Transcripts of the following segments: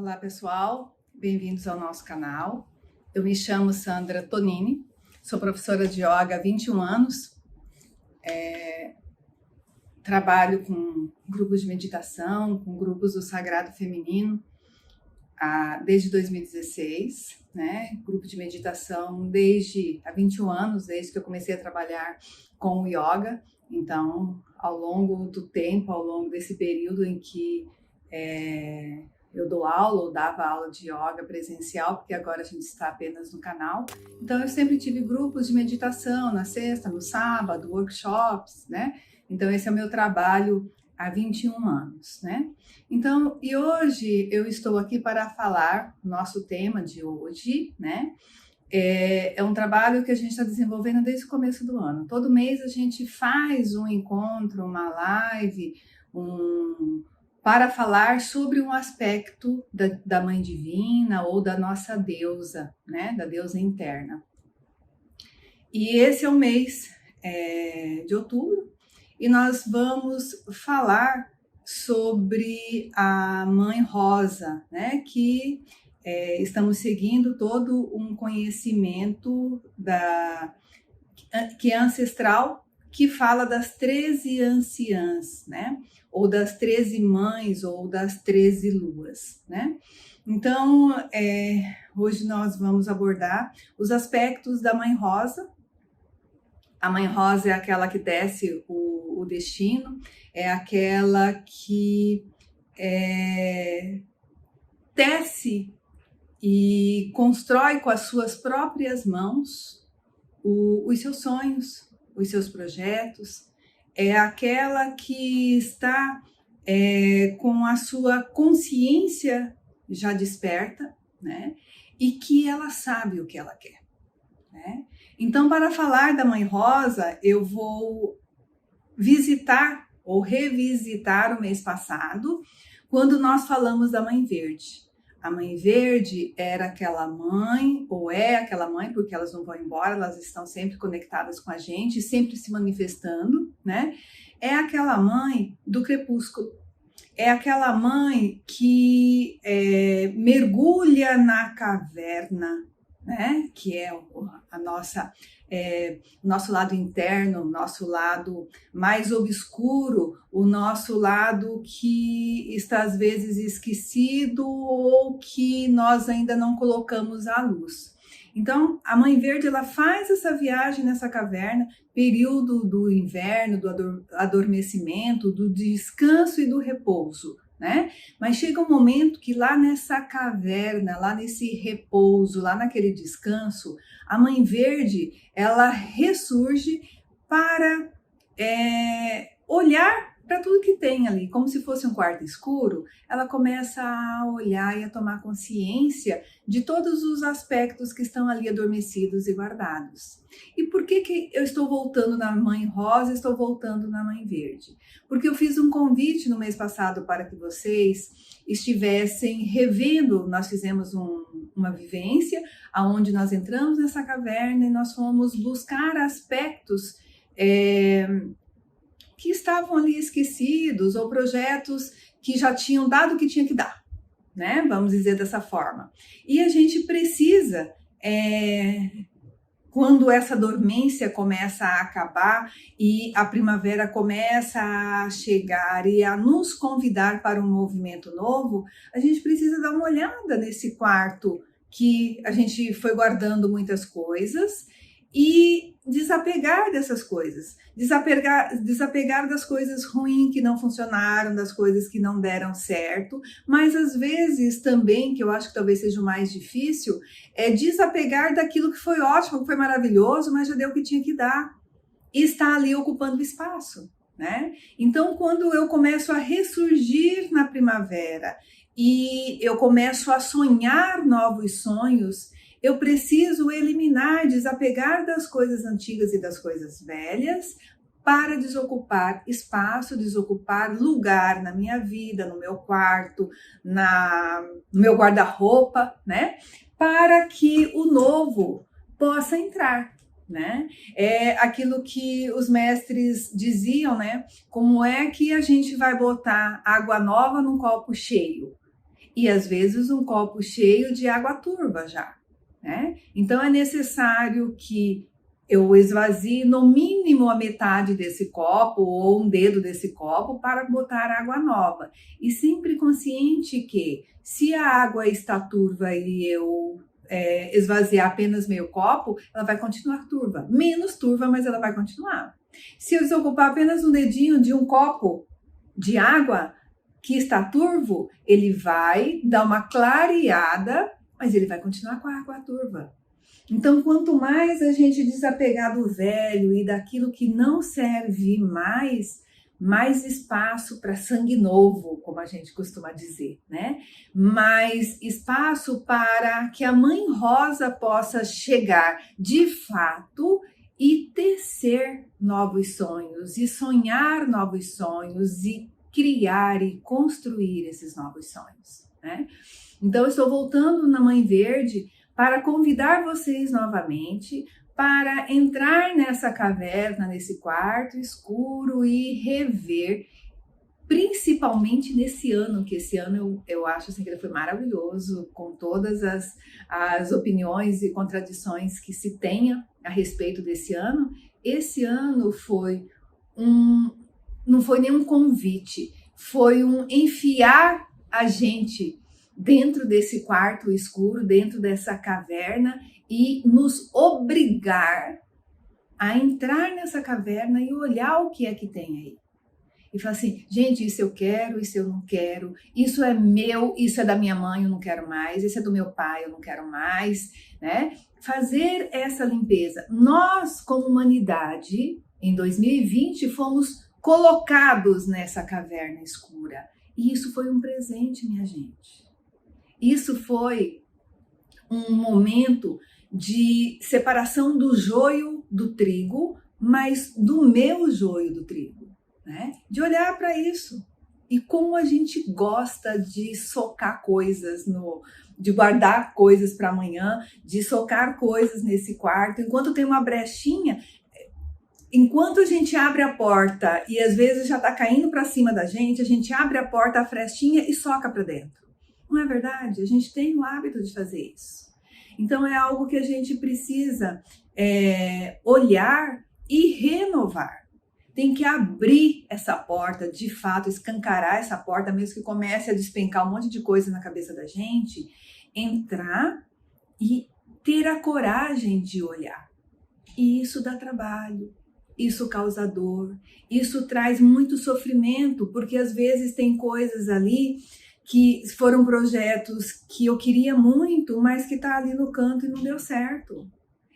Olá pessoal, bem-vindos ao nosso canal. Eu me chamo Sandra Tonini, sou professora de yoga há 21 anos, trabalho com grupos de meditação, com grupos do Sagrado Feminino desde 2016, né? Grupo de meditação desde há 21 anos, desde que eu comecei a trabalhar com o yoga. Então, ao longo do tempo, ao longo desse período em que eu dou aula ou dava aula de yoga presencial, porque agora a gente está apenas no canal. Então, eu sempre tive grupos de meditação na sexta, no sábado, workshops, né? Então, esse é o meu trabalho há 21 anos, né? Então, e hoje eu estou aqui para falar, nosso tema de hoje, né? É um trabalho que a gente está desenvolvendo desde o começo do ano. Todo mês a gente faz um encontro, uma live, para falar sobre um aspecto da Mãe Divina ou da nossa deusa, né? Da deusa interna. E esse é o mês de outubro e nós vamos falar sobre a Mãe Rosa, né? Que estamos seguindo todo um conhecimento que é ancestral, que fala das 13 anciãs, né? Ou das 13 mães, ou das 13 luas, né? Então, hoje nós vamos abordar os aspectos da Mãe Rosa. A Mãe Rosa é aquela que tece o destino, é aquela que tece e constrói com as suas próprias mãos os seus sonhos, os seus projetos, é aquela que está com a sua consciência já desperta, né? E que ela sabe o que ela quer, né? Então, para falar da Mãe Rosa, eu vou visitar ou revisitar o mês passado, quando nós falamos da Mãe Verde. A Mãe Verde era aquela mãe, ou é aquela mãe, porque elas não vão embora, elas estão sempre conectadas com a gente, sempre se manifestando, né? É aquela mãe do crepúsculo. É aquela mãe que mergulha na caverna, né? Que é a nosso lado interno, nosso lado mais obscuro, o nosso lado que está às vezes esquecido ou que nós ainda não colocamos à luz. Então, a Mãe Verde, ela faz essa viagem nessa caverna, período do inverno, do adormecimento, do descanso e do repouso, né? Mas chega um momento que lá nessa caverna, lá nesse repouso, lá naquele descanso, a Mãe Verde, ela ressurge para olhar para tudo que tem ali, como se fosse um quarto escuro. Ela começa a olhar e a tomar consciência de todos os aspectos que estão ali adormecidos e guardados. E por que eu estou voltando na Mãe Rosa e estou voltando na Mãe Verde? Porque eu fiz um convite no mês passado para que vocês estivessem revendo. Nós fizemos uma vivência onde nós entramos nessa caverna e nós fomos buscar aspectos que estavam ali esquecidos, ou projetos que já tinham dado o que tinha que dar, né? Vamos dizer dessa forma. E a gente precisa, quando essa dormência começa a acabar e a primavera começa a chegar e a nos convidar para um movimento novo, a gente precisa dar uma olhada nesse quarto que a gente foi guardando muitas coisas e desapegar dessas coisas, desapegar das coisas ruins que não funcionaram, das coisas que não deram certo, mas às vezes também, que eu acho que talvez seja o mais difícil, é desapegar daquilo que foi ótimo, que foi maravilhoso, mas já deu o que tinha que dar, e está ali ocupando espaço, né? Então, quando eu começo a ressurgir na primavera e eu começo a sonhar novos sonhos, eu preciso eliminar, desapegar das coisas antigas e das coisas velhas para desocupar espaço, desocupar lugar na minha vida, no meu quarto, no meu guarda-roupa, né? Para que o novo possa entrar, né? É aquilo que os mestres diziam, né? Como é que a gente vai botar água nova num copo cheio? e às vezes um copo cheio de água turva já, né? Então é necessário que eu esvazie no mínimo a metade desse copo ou um dedo desse copo para botar água nova. E sempre consciente que se a água está turva e eu esvaziar apenas meio copo, ela vai continuar turva. Menos turva, mas ela vai continuar. Se eu desocupar apenas um dedinho de um copo de água que está turvo, ele vai dar uma clareada, mas ele vai continuar com a água turva. Então, quanto mais a gente desapegar do velho e daquilo que não serve mais espaço para sangue novo, como a gente costuma dizer, né? Mais espaço para que a Mãe Rosa possa chegar de fato e tecer novos sonhos, e sonhar novos sonhos, e criar e construir esses novos sonhos, né? Então, eu estou voltando na Mãe Verde para convidar vocês novamente para entrar nessa caverna, nesse quarto escuro e rever, principalmente nesse ano, que esse ano eu acho assim, que ele foi maravilhoso, com todas as opiniões e contradições que se tenha a respeito desse ano. Esse ano foi não foi nenhum convite, foi um enfiar a gente dentro desse quarto escuro, dentro dessa caverna, e nos obrigar a entrar nessa caverna e olhar o que é que tem aí. E falar assim, gente, isso eu quero, isso eu não quero, isso é meu, isso é da minha mãe, eu não quero mais, isso é do meu pai, eu não quero mais, né? Fazer essa limpeza. Nós, como humanidade, em 2020, fomos colocados nessa caverna escura. E isso foi um presente, minha gente. Isso foi um momento de separação do joio do trigo, mas do meu joio do trigo, né? De olhar para isso. E como a gente gosta de socar coisas, de guardar coisas para amanhã, de socar coisas nesse quarto, enquanto tem uma brechinha, enquanto a gente abre a porta e às vezes já está caindo para cima da gente, a gente abre a porta, a frestinha e soca para dentro. Não é verdade? A gente tem o hábito de fazer isso. Então, é algo que a gente precisa olhar e renovar. Tem que abrir essa porta, de fato, escancarar essa porta, mesmo que comece a despencar um monte de coisa na cabeça da gente, entrar e ter a coragem de olhar. E isso dá trabalho, isso causa dor, isso traz muito sofrimento, porque às vezes tem coisas ali que foram projetos que eu queria muito, mas que tá ali no canto e não deu certo.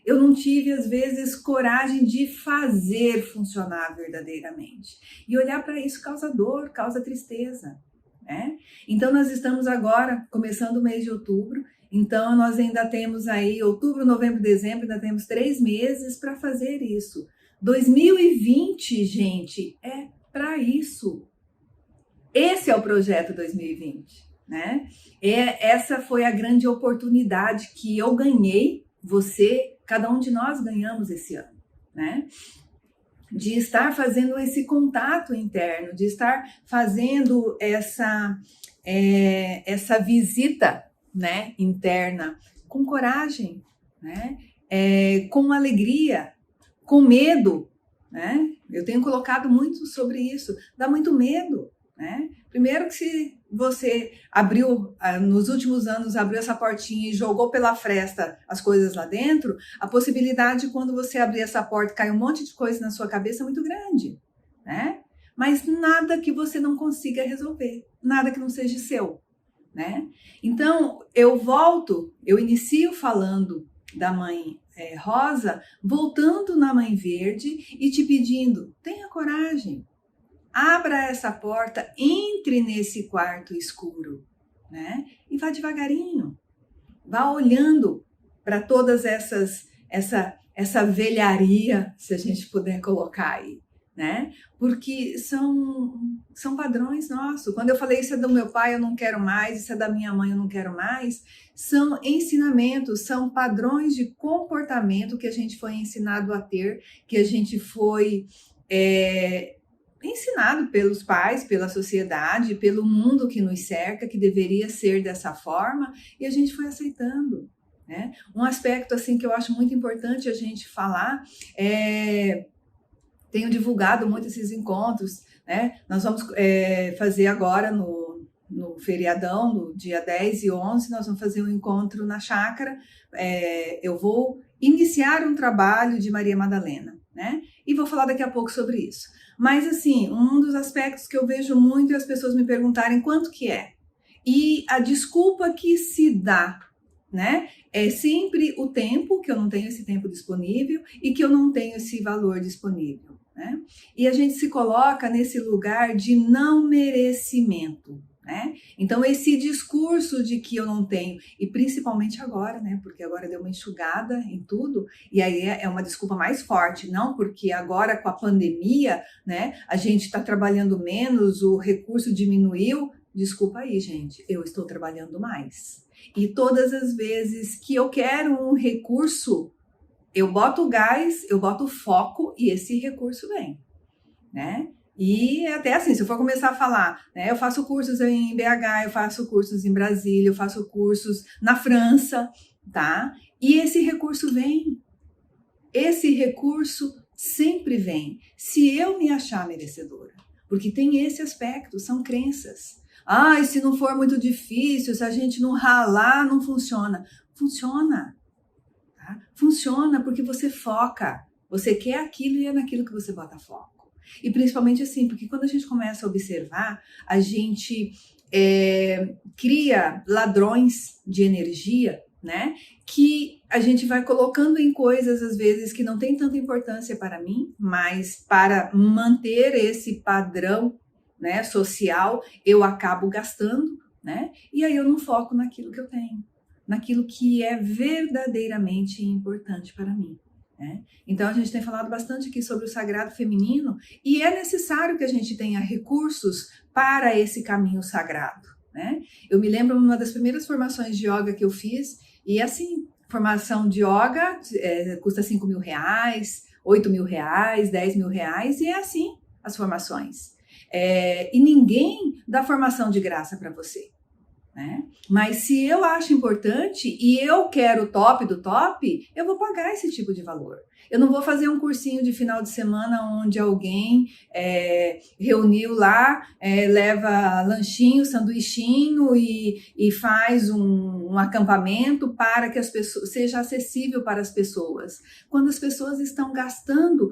Eu não tive, às vezes, coragem de fazer funcionar verdadeiramente. E olhar para isso causa dor, causa tristeza, né? Então, nós estamos agora começando o mês de outubro, então nós ainda temos aí outubro, novembro, dezembro, ainda temos 3 meses para fazer isso. 2020, gente, é para isso. Esse é o projeto 2020, né? Essa foi a grande oportunidade que eu ganhei, você, cada um de nós ganhamos esse ano, né? De estar fazendo esse contato interno, de estar fazendo essa visita, né, interna, com coragem, né? Com alegria, com medo, né? Eu tenho colocado muito sobre isso, dá muito medo. Né? Primeiro que se você abriu, nos últimos anos, abriu essa portinha e jogou pela fresta as coisas lá dentro, a possibilidade de quando você abrir essa porta cair um monte de coisa na sua cabeça é muito grande, né? Mas nada que você não consiga resolver, nada que não seja seu, né? Então, eu inicio falando da Mãe Rosa, voltando na Mãe Verde e te pedindo, tenha coragem. Abra essa porta, entre nesse quarto escuro, né? E vá devagarinho. Vá olhando para todas essa velharia, se a gente puder colocar aí, né? Porque são padrões nossos. Quando eu falei isso é do meu pai, eu não quero mais, isso é da minha mãe, eu não quero mais, são ensinamentos, são padrões de comportamento que a gente foi ensinado a ter, que a gente foi ensinado pelos pais, pela sociedade, pelo mundo que nos cerca, que deveria ser dessa forma, e a gente foi aceitando, né? Um aspecto assim que eu acho muito importante a gente falar tenho divulgado muito esses encontros, né? Nós vamos fazer agora no feriadão, no dia 10 e 11, nós vamos fazer um encontro na chácara. Eu vou iniciar um trabalho de Maria Madalena, né? E vou falar daqui a pouco sobre isso. Mas, assim, um dos aspectos que eu vejo muito é as pessoas me perguntarem quanto que é. E a desculpa que se dá, né? É sempre o tempo, que eu não tenho esse tempo disponível e que eu não tenho esse valor disponível, né? E a gente se coloca nesse lugar de não merecimento, né? Então, esse discurso de que eu não tenho, e principalmente agora, né? Porque agora deu uma enxugada em tudo, e aí é uma desculpa mais forte, não porque agora com a pandemia, né? A gente está trabalhando menos, o recurso diminuiu. Desculpa aí, gente, eu estou trabalhando mais. E todas as vezes que eu quero um recurso, eu boto o gás, eu boto o foco e esse recurso vem, né? E até assim, se eu for começar a falar, né? Eu faço cursos em BH, eu faço cursos em Brasília, eu faço cursos na França, tá? E esse recurso vem. Esse recurso sempre vem, se eu me achar merecedora. Porque tem esse aspecto, são crenças. E se não for muito difícil, se a gente não ralar, não funciona. Funciona. Tá? Funciona porque você foca. Você quer aquilo e é naquilo que você bota foco. E principalmente assim, porque quando a gente começa a observar, a gente cria ladrões de energia, né? Que a gente vai colocando em coisas, às vezes, que não tem tanta importância para mim, mas para manter esse padrão, né, social, eu acabo gastando, né? E aí eu não foco naquilo que eu tenho, naquilo que é verdadeiramente importante para mim, né? Então a gente tem falado bastante aqui sobre o sagrado feminino e é necessário que a gente tenha recursos para esse caminho sagrado, né? Eu me lembro uma das primeiras formações de yoga que eu fiz e assim, formação de yoga custa R$5.000, R$8.000, R$10.000 e é assim as formações. E ninguém dá formação de graça para você, né? Mas se eu acho importante e eu quero o top do top, eu vou pagar esse tipo de valor. Eu não vou fazer um cursinho de final de semana onde alguém reuniu lá, leva lanchinho, sanduichinho e faz um acampamento para que as pessoas seja acessível para as pessoas. Quando as pessoas estão gastando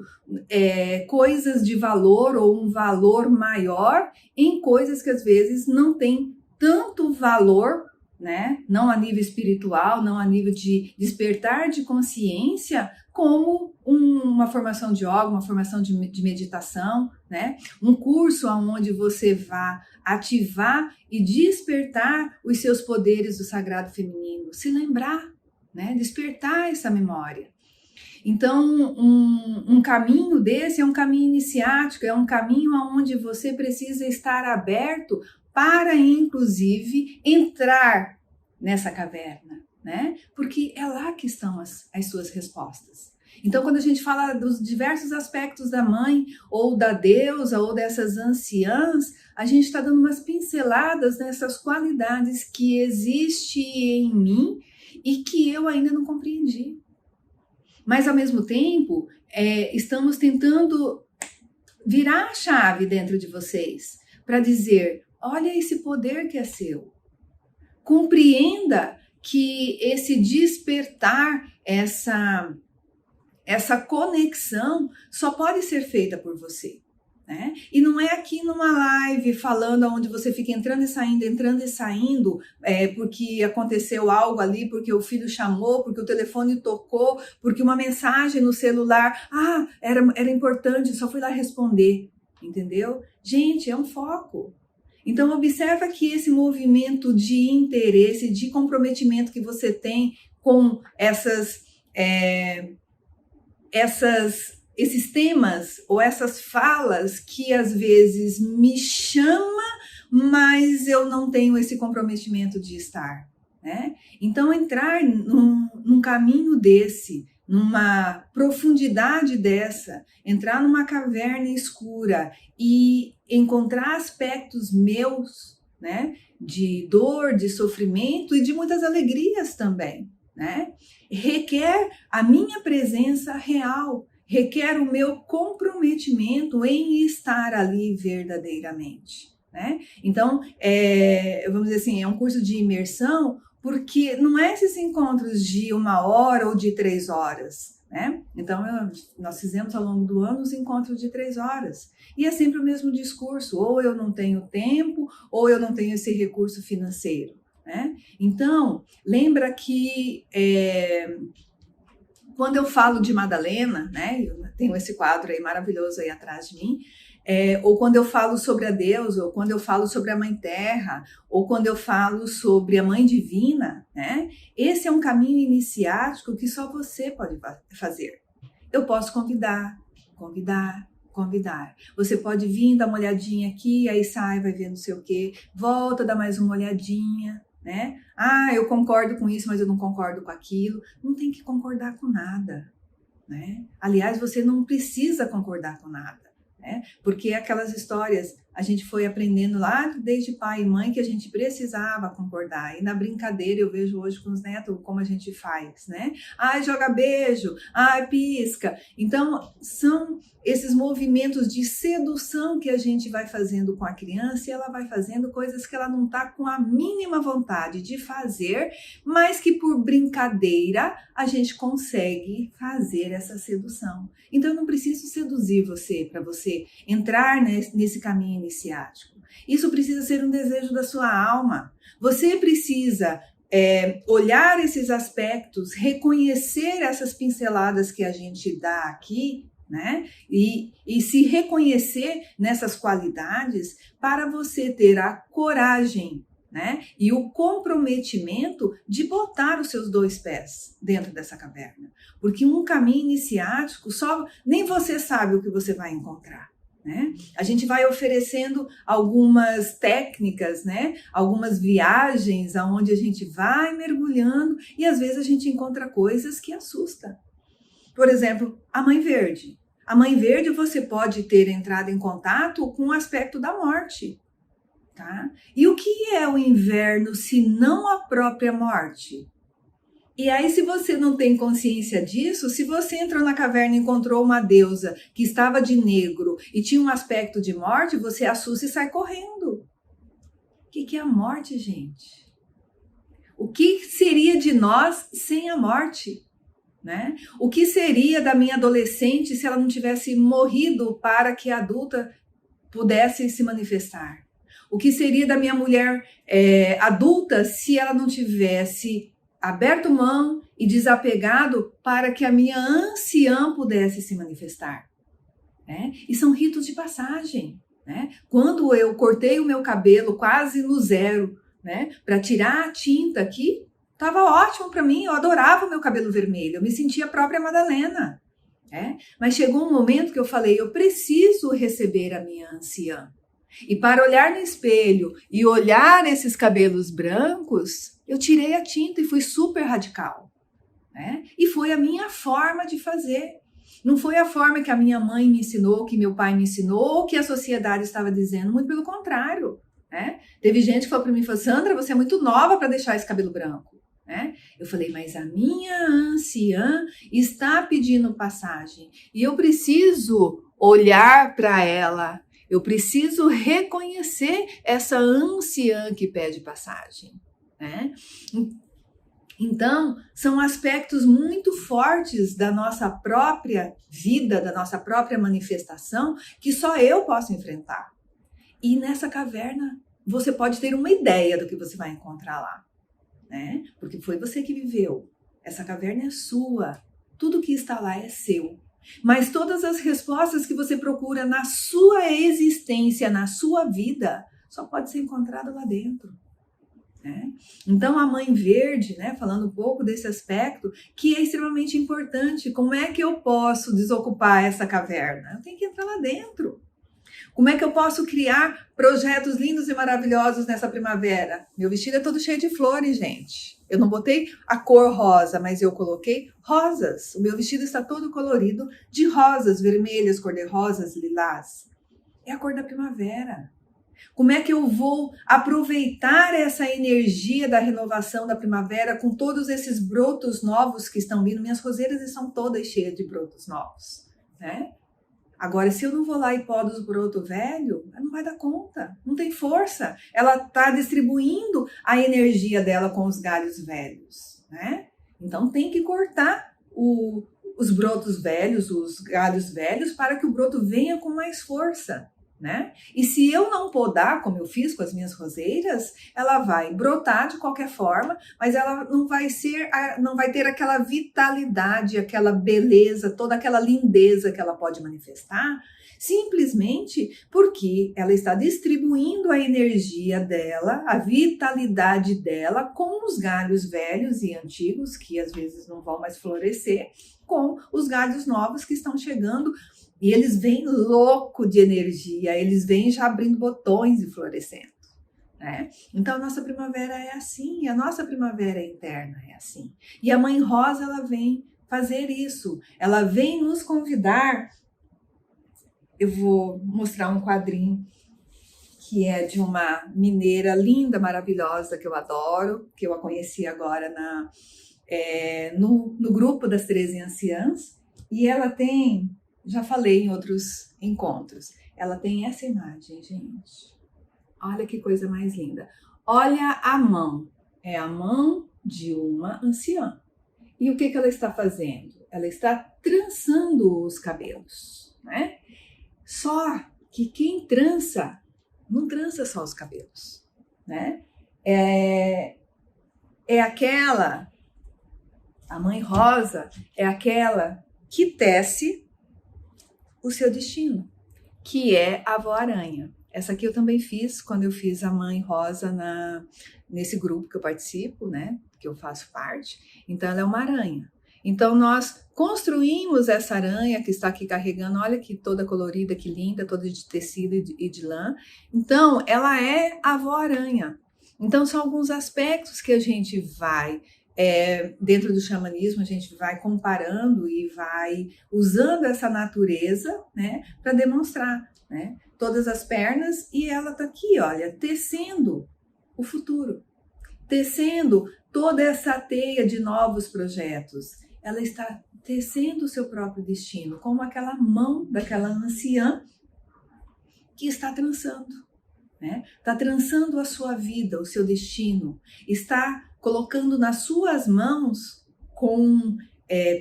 coisas de valor ou um valor maior em coisas que às vezes não têm tanto valor, né? Não a nível espiritual, não a nível de despertar de consciência, como uma formação de yoga, uma formação de meditação, né? Um curso onde você vá ativar e despertar os seus poderes do sagrado feminino, se lembrar, né? Despertar essa memória. Então, um caminho desse é um caminho iniciático, é um caminho onde você precisa estar aberto para, inclusive, entrar nessa caverna, né? Porque é lá que estão as suas respostas. Então, quando a gente fala dos diversos aspectos da mãe, ou da deusa, ou dessas anciãs, a gente está dando umas pinceladas nessas qualidades que existem em mim e que eu ainda não compreendi. Mas, ao mesmo tempo, estamos tentando virar a chave dentro de vocês para dizer: olha esse poder que é seu. Compreenda que esse despertar, essa conexão só pode ser feita por você, né? E não é aqui numa live falando onde você fica entrando e saindo, porque aconteceu algo ali, porque o filho chamou, porque o telefone tocou, porque uma mensagem no celular, era importante, só fui lá responder, entendeu? Gente, é um foco. Então, observa que esse movimento de interesse, de comprometimento que você tem com esses temas ou essas falas que às vezes me chama, mas eu não tenho esse comprometimento de estar, né? Então, entrar num caminho desse, numa profundidade dessa, entrar numa caverna escura e encontrar aspectos meus, né, de dor, de sofrimento e de muitas alegrias também, né, requer a minha presença real, requer o meu comprometimento em estar ali verdadeiramente, né? Então, vamos dizer assim, é um curso de imersão, porque não é esses encontros de 1 hora ou de 3 horas, né? Então, nós fizemos ao longo do ano os encontros de 3 horas. E é sempre o mesmo discurso, ou eu não tenho tempo, ou eu não tenho esse recurso financeiro, né? Então, lembra que quando eu falo de Madalena, né? Eu tenho esse quadro aí maravilhoso aí atrás de mim, ou quando eu falo sobre a deusa, ou quando eu falo sobre a Mãe Terra, ou quando eu falo sobre a Mãe Divina, né? Esse é um caminho iniciático que só você pode fazer. Eu posso convidar. Você pode vir, dar uma olhadinha aqui, aí sai, vai ver não sei o quê, volta, dá mais uma olhadinha, né? Ah, eu concordo com isso, mas eu não concordo com aquilo. Não tem que concordar com nada, né? Aliás, você não precisa concordar com nada, né? Porque aquelas histórias a gente foi aprendendo lá desde pai e mãe que a gente precisava concordar. E na brincadeira eu vejo hoje com os netos como a gente faz, né? Ai, joga beijo, ai, pisca. Então, são esses movimentos de sedução que a gente vai fazendo com a criança, e ela vai fazendo coisas que ela não está com a mínima vontade de fazer, mas que por brincadeira a gente consegue fazer essa sedução. Então, eu não preciso seduzir você para você entrar nesse caminho iniciático. Isso precisa ser um desejo da sua alma. Você precisa olhar esses aspectos, reconhecer essas pinceladas que a gente dá aqui, né? E se reconhecer nessas qualidades para você ter a coragem, né? E o comprometimento de botar os seus 2 pés dentro dessa caverna. Porque um caminho iniciático, nem você sabe o que você vai encontrar, né? A gente vai oferecendo algumas técnicas, né? Algumas viagens aonde a gente vai mergulhando e às vezes a gente encontra coisas que assustam. Por exemplo, a Mãe Verde. A Mãe Verde, você pode ter entrado em contato com o aspecto da morte, tá? E o que é o inverno se não a própria morte? E aí, se você não tem consciência disso, se você entrou na caverna e encontrou uma deusa que estava de negro e tinha um aspecto de morte, você assusta e sai correndo. O que é a morte, gente? O que seria de nós sem a morte? Né? O que seria da minha adolescente se ela não tivesse morrido para que a adulta pudesse se manifestar? O que seria da minha mulher adulta se ela não tivesse aberto mão e desapegado para que a minha anciã pudesse se manifestar? Né? E são ritos de passagem. Né? Quando eu cortei o meu cabelo quase no zero, né, para tirar a tinta aqui, estava ótimo para mim, eu adorava o meu cabelo vermelho, eu me sentia a própria Madalena. Né? Mas chegou um momento que eu falei, eu preciso receber a minha anciã. E para olhar no espelho e olhar esses cabelos brancos, eu tirei a tinta e fui super radical. Né? E foi a minha forma de fazer. Não foi a forma que a minha mãe me ensinou, que meu pai me ensinou, ou que a sociedade estava dizendo, muito pelo contrário. Né? Teve gente que falou para mim, Sandra, você é muito nova para deixar esse cabelo branco. Né? Eu falei, mas a minha anciã está pedindo passagem e eu preciso olhar para ela, eu preciso reconhecer essa anciã que pede passagem. Né? Então, são aspectos muito fortes da nossa própria vida, da nossa própria manifestação, que só eu posso enfrentar. E nessa caverna, você pode ter uma ideia do que você vai encontrar lá. Né? Porque foi você que viveu. Essa caverna é sua. Tudo que está lá é seu. Mas todas as respostas que você procura na sua existência, na sua vida, só pode ser encontrada lá dentro. Né? Então a Mãe Verde, né, falando um pouco desse aspecto, que é extremamente importante. Como é que eu posso desocupar essa caverna? Eu tenho que entrar lá dentro. Como é que eu posso criar projetos lindos e maravilhosos nessa primavera? Meu vestido é todo cheio de flores, gente. Eu não botei a cor rosa, mas eu coloquei rosas. O meu vestido está todo colorido de rosas, vermelhas, cor-de-rosas, lilás. É a cor da primavera. Como é que eu vou aproveitar essa energia da renovação da primavera com todos esses brotos novos que estão vindo? Minhas roseiras estão todas cheias de brotos novos, né? Agora, se eu não vou lá e podo os brotos velhos, não vai dar conta, não tem força. Ela está distribuindo a energia dela com os galhos velhos, né? Então, tem que cortar os brotos velhos, os galhos velhos, para que o broto venha com mais força, né? E se eu não podar, como eu fiz com as minhas roseiras, ela vai brotar de qualquer forma, mas ela não vai ter aquela vitalidade, aquela beleza, toda aquela lindeza que ela pode manifestar, simplesmente porque ela está distribuindo a energia dela, a vitalidade dela com os galhos velhos e antigos, que às vezes não vão mais florescer, com os galhos novos que estão chegando. E eles vêm louco de energia, eles vêm já abrindo botões e florescendo, né? Então, a nossa primavera é assim, a nossa primavera interna é assim. E a Mãe Rosa, ela vem fazer isso, ela vem nos convidar. Eu vou mostrar um quadrinho que é de uma mineira linda, maravilhosa, que eu adoro, que eu a conheci agora no grupo das 13 anciãs, e ela tem... Já falei em outros encontros. Ela tem essa imagem, gente. Olha que coisa mais linda. Olha a mão. É a mão de uma anciã. E o que ela está fazendo? Ela está trançando os cabelos, né? Só que quem trança, não trança só os cabelos, né? A Mãe Rosa é aquela que tece o seu destino, que é a avó aranha. Essa aqui eu também fiz quando eu fiz a Mãe Rosa nesse grupo que eu participo, né? Que eu faço parte. Então, ela é uma aranha. Então, nós construímos essa aranha que está aqui carregando, olha que toda colorida, que linda, toda de tecido e de lã. Então, ela é a avó aranha. Então, são alguns aspectos que a gente vai... dentro do xamanismo, a gente vai comparando e vai usando essa natureza, né, para demonstrar, né, todas as pernas, e ela está aqui, olha, tecendo o futuro, tecendo toda essa teia de novos projetos. Ela está tecendo o seu próprio destino, como aquela mão daquela anciã que está trançando, né? Está trançando a sua vida, o seu destino, está colocando nas suas mãos com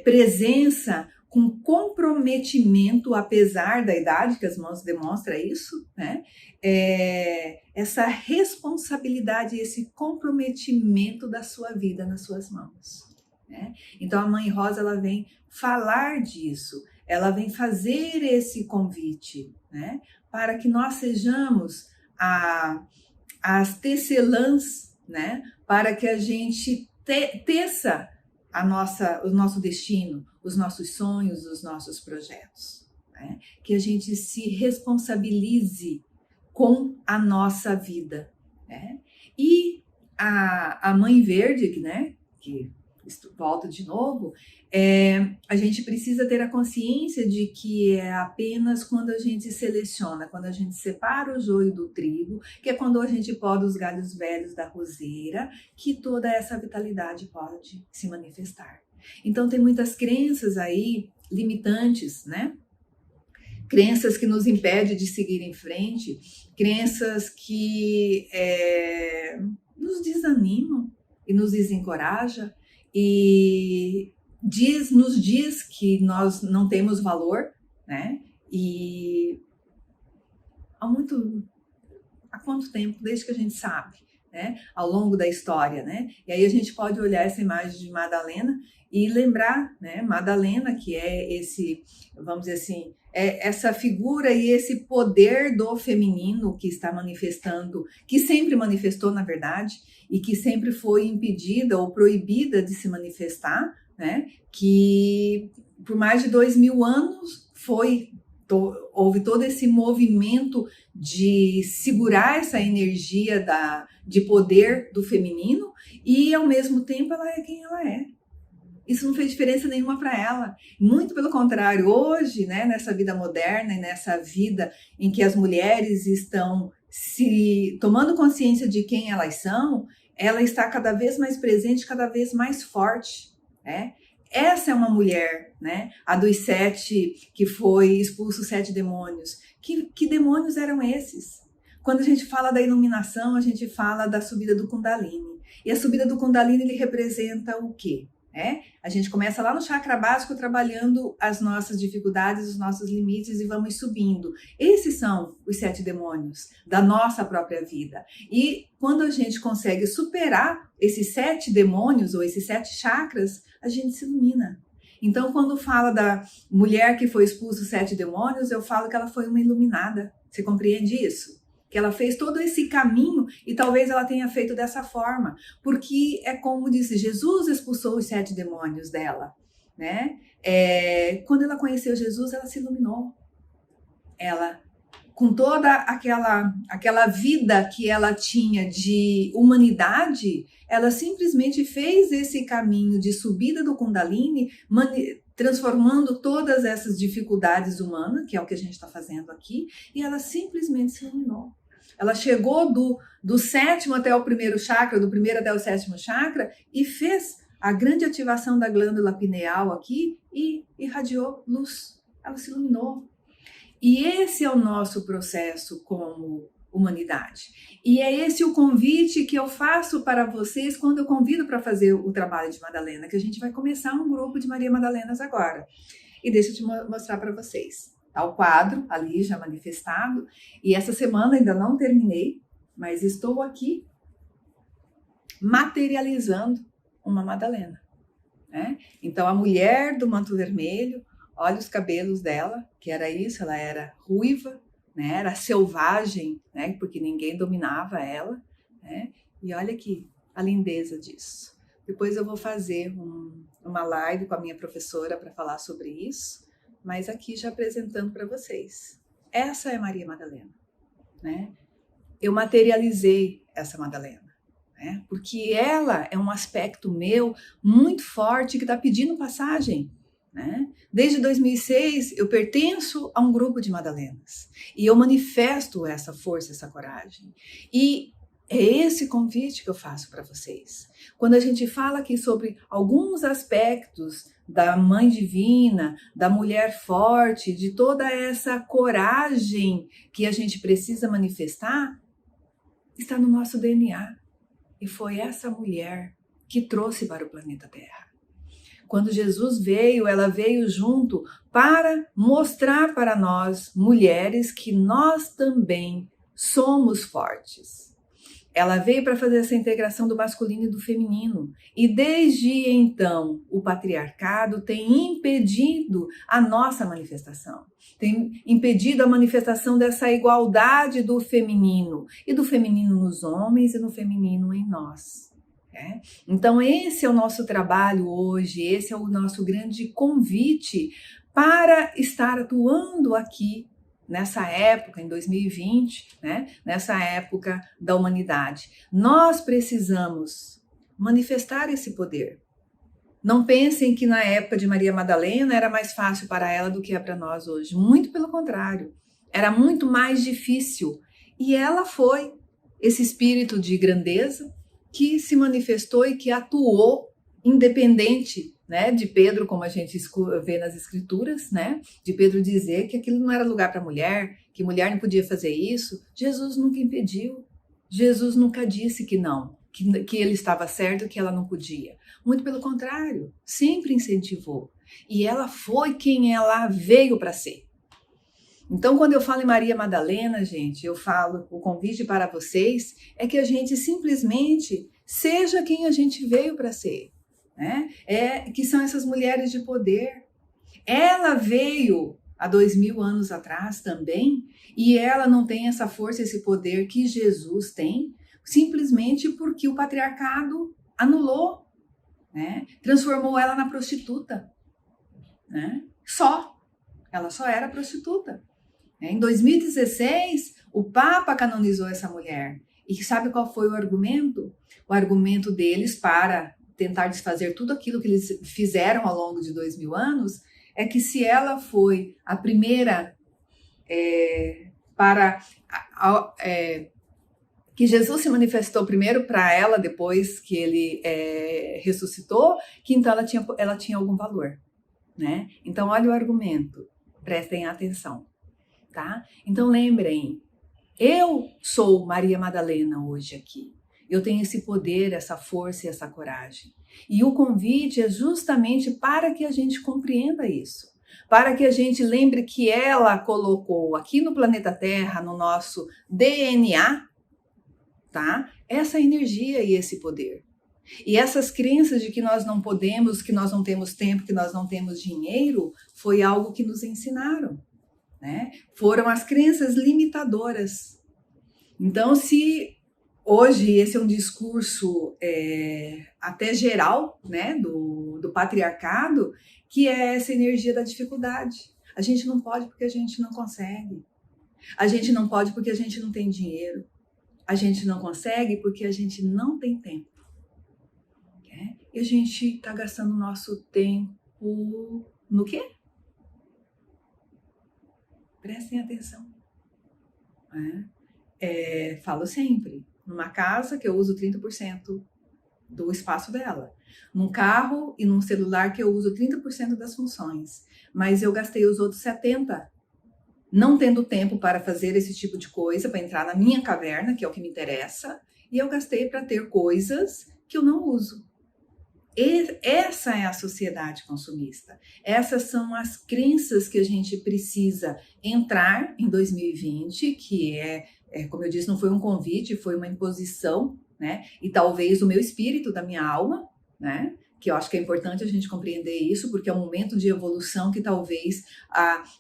presença, com comprometimento, apesar da idade, que as mãos demonstram isso, né? Essa responsabilidade, esse comprometimento da sua vida nas suas mãos, né? Então, a Mãe Rosa, ela vem falar disso, ela vem fazer esse convite, né? Para que nós sejamos as tecelãs, né? Para que a gente teça o nosso destino, os nossos sonhos, os nossos projetos, né? Que a gente se responsabilize com a nossa vida, né? E a Mãe Verde, né? Que volta de novo, a gente precisa ter a consciência de que é apenas quando a gente seleciona, quando a gente separa o joio do trigo, que é quando a gente poda os galhos velhos da roseira, que toda essa vitalidade pode se manifestar. Então, tem muitas crenças aí limitantes, né? Crenças que nos impedem de seguir em frente, crenças que nos desanimam e nos desencorajam, e nos diz que nós não temos valor, né? E há quanto tempo, desde que a gente sabe, né? Ao longo da história, né? E aí a gente pode olhar essa imagem de Madalena e lembrar, né? Madalena, que é esse, vamos dizer assim, essa figura e esse poder do feminino que está manifestando, que sempre manifestou, na verdade, e que sempre foi impedida ou proibida de se manifestar, né? Que por mais de 2000 anos foi houve todo esse movimento de segurar essa energia de poder do feminino e, ao mesmo tempo, ela é quem ela é. Isso não fez diferença nenhuma para ela. Muito pelo contrário, hoje, né, nessa vida moderna e nessa vida em que as mulheres estão se tomando consciência de quem elas são, ela está cada vez mais presente, cada vez mais forte, né? Essa é uma mulher, né? A dos 7, que foi expulso 7 demônios. Que demônios eram esses? Quando a gente fala da iluminação, a gente fala da subida do Kundalini. E a subida do Kundalini, ele representa o quê? A gente começa lá no chakra básico trabalhando as nossas dificuldades, os nossos limites e vamos subindo. Esses são os 7 demônios da nossa própria vida. E quando a gente consegue superar esses 7 demônios ou esses 7 chakras, a gente se ilumina. Então, quando fala da mulher que foi expulsa os 7 demônios, eu falo que ela foi uma iluminada. Você compreende isso? Que ela fez todo esse caminho e talvez ela tenha feito dessa forma, porque é como disse, Jesus expulsou os 7 demônios dela, né? Quando ela conheceu Jesus, ela se iluminou. Ela, com toda aquela vida que ela tinha de humanidade, ela simplesmente fez esse caminho de subida do Kundalini, transformando todas essas dificuldades humanas, que é o que a gente está fazendo aqui, e ela simplesmente se iluminou. Ela chegou do 7º até o 1º chakra, do 1º até o 7º chakra, e fez a grande ativação da glândula pineal aqui e irradiou luz. Ela se iluminou. E esse é o nosso processo como humanidade. E é esse o convite que eu faço para vocês quando eu convido para fazer o trabalho de Madalena, que a gente vai começar um grupo de Maria Madalenas agora. E deixa eu te mostrar para vocês. Tá o quadro ali já manifestado. E essa semana ainda não terminei, mas estou aqui materializando uma Madalena, né? Então a mulher do manto vermelho, olha os cabelos dela, que era isso, ela era ruiva, né? Era selvagem, né? Porque ninguém dominava ela, né? E olha aqui a lindeza disso. Depois eu vou fazer uma live com a minha professora para falar sobre isso, mas aqui já apresentando para vocês. Essa é Maria Madalena, né? Eu materializei essa Madalena, né? Porque ela é um aspecto meu muito forte que está pedindo passagem, né? Desde 2006 eu pertenço a um grupo de Madalenas e eu manifesto essa força, essa coragem. E é esse convite que eu faço para vocês. Quando a gente fala aqui sobre alguns aspectos da mãe divina, da mulher forte, de toda essa coragem que a gente precisa manifestar, está no nosso DNA. E foi essa mulher que trouxe para o planeta Terra. Quando Jesus veio, ela veio junto para mostrar para nós, mulheres, que nós também somos fortes. Ela veio para fazer essa integração do masculino e do feminino. E desde então, o patriarcado tem impedido a nossa manifestação. Tem impedido a manifestação dessa igualdade do feminino. E do feminino nos homens e no feminino em nós. Então esse é o nosso trabalho hoje, esse é o nosso grande convite para estar atuando aqui nessa época, em 2020, né? Nessa época da humanidade. Nós precisamos manifestar esse poder. Não pensem que na época de Maria Madalena era mais fácil para ela do que é para nós hoje. Muito pelo contrário, era muito mais difícil. E ela foi esse espírito de grandeza que se manifestou e que atuou independente, né, de Pedro, como a gente vê nas escrituras, né, de Pedro dizer que aquilo não era lugar para mulher, que mulher não podia fazer isso. Jesus nunca impediu, Jesus nunca disse que não, que ele estava certo, que ela não podia. Muito pelo contrário, sempre incentivou. E ela foi quem ela veio para ser. Então, quando eu falo em Maria Madalena, gente, eu falo, o convite para vocês é que a gente simplesmente seja quem a gente veio para ser, né? Que são essas mulheres de poder. Ela veio há 2000 anos atrás também, e ela não tem essa força, esse poder que Jesus tem, simplesmente porque o patriarcado anulou, né? Transformou ela na prostituta, né? Só. ela só era prostituta. Em 2016, o Papa canonizou essa mulher. E sabe qual foi o argumento? O argumento deles para tentar desfazer tudo aquilo que eles fizeram ao longo de 2000 anos é que se ela foi a primeira que Jesus se manifestou primeiro para ela depois que ele ressuscitou, que então ela tinha algum valor, né? Então olha o argumento, prestem atenção, tá? Então lembrem, eu sou Maria Madalena hoje aqui. Eu tenho esse poder, essa força e essa coragem. E o convite é justamente para que a gente compreenda isso. Para que a gente lembre que ela colocou aqui no planeta Terra, no nosso DNA, tá? Essa energia e esse poder. E essas crenças de que nós não podemos, que nós não temos tempo, que nós não temos dinheiro, foi algo que nos ensinaram, né? Foram as crenças limitadoras. Então, se hoje esse é um discurso até geral, né, do patriarcado, que é essa energia da dificuldade. A gente não pode porque a gente não consegue. A gente não pode porque a gente não tem dinheiro. A gente não consegue porque a gente não tem tempo. Né? E a gente está gastando nosso tempo no quê? Prestem atenção. Falo sempre, numa casa que eu uso 30% do espaço dela, num carro e num celular que eu uso 30% das funções, mas eu gastei os outros 70%, não tendo tempo para fazer esse tipo de coisa, para entrar na minha caverna, que é o que me interessa, e eu gastei para ter coisas que eu não uso. Essa é a sociedade consumista. Essas são as crenças que a gente precisa entrar em 2020, que como eu disse, não foi um convite, foi uma imposição, né? E talvez o meu espírito, da minha alma, né? Que eu acho que é importante a gente compreender isso, porque é um momento de evolução que talvez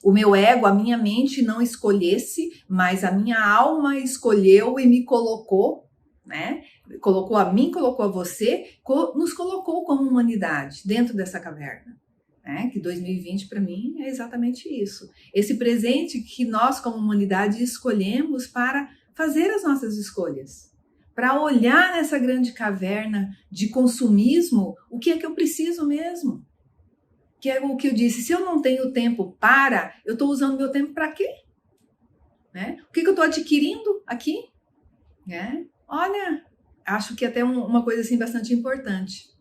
o meu ego, a minha mente não escolhesse, mas a minha alma escolheu e me colocou, né? Colocou a mim, colocou a você, nos colocou como humanidade dentro dessa caverna. Né? Que 2020 para mim é exatamente isso. Esse presente que nós como humanidade escolhemos para fazer as nossas escolhas. Para olhar nessa grande caverna de consumismo, o que é que eu preciso mesmo? Que é o que eu disse, se eu não tenho tempo eu estou usando meu tempo para quê? Né? O que eu estou adquirindo aqui? Né? Olha, acho que até uma coisa assim bastante importante.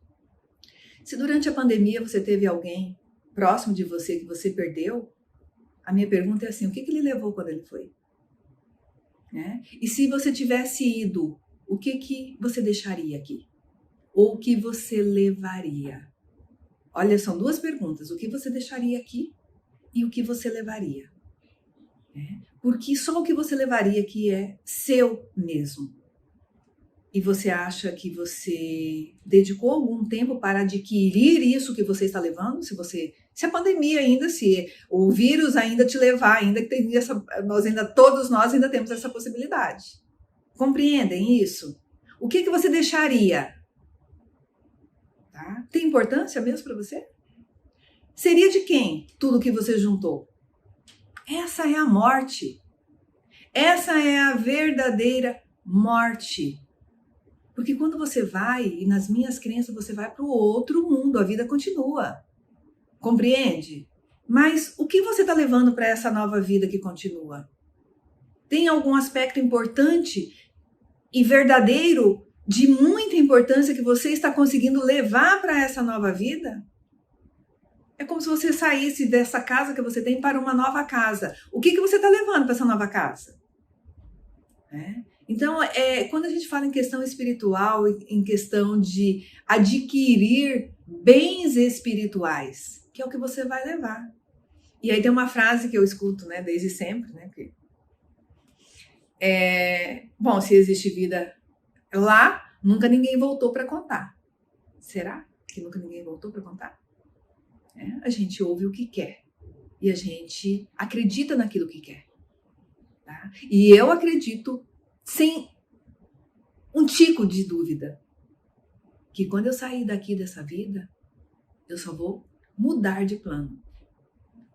Se durante a pandemia você teve alguém próximo de você que você perdeu, a minha pergunta é assim, o que ele levou quando ele foi? Né? E se você tivesse ido, o que você deixaria aqui? Ou o que você levaria? Olha, são duas perguntas. O que você deixaria aqui e o que você levaria? Porque só o que você levaria aqui é seu mesmo. E você acha que você dedicou algum tempo para adquirir isso que você está levando? Se a pandemia ainda, se o vírus ainda te levar, ainda que tem todos nós ainda temos essa possibilidade. Compreendem isso? O que você deixaria? Tá? Tem importância mesmo para você? Seria de quem tudo que você juntou? Essa é a morte. Essa é a verdadeira morte. Porque quando você vai, e nas minhas crenças, você vai para o outro mundo, a vida continua. Compreende? Mas o que você está levando para essa nova vida que continua? Tem algum aspecto importante e verdadeiro, de muita importância, que você está conseguindo levar para essa nova vida? É como se você saísse dessa casa que você tem para uma nova casa. O que você está levando para essa nova casa? Então, quando a gente fala em questão espiritual, em questão de adquirir bens espirituais, que é o que você vai levar. E aí tem uma frase que eu escuto, né, desde sempre, né, bom, se existe vida lá, nunca ninguém voltou para contar. Será que nunca ninguém voltou para contar? A gente ouve o que quer e a gente acredita naquilo que quer. Tá? E eu acredito, sem um tico de dúvida, que quando eu sair daqui dessa vida, eu só vou mudar de plano.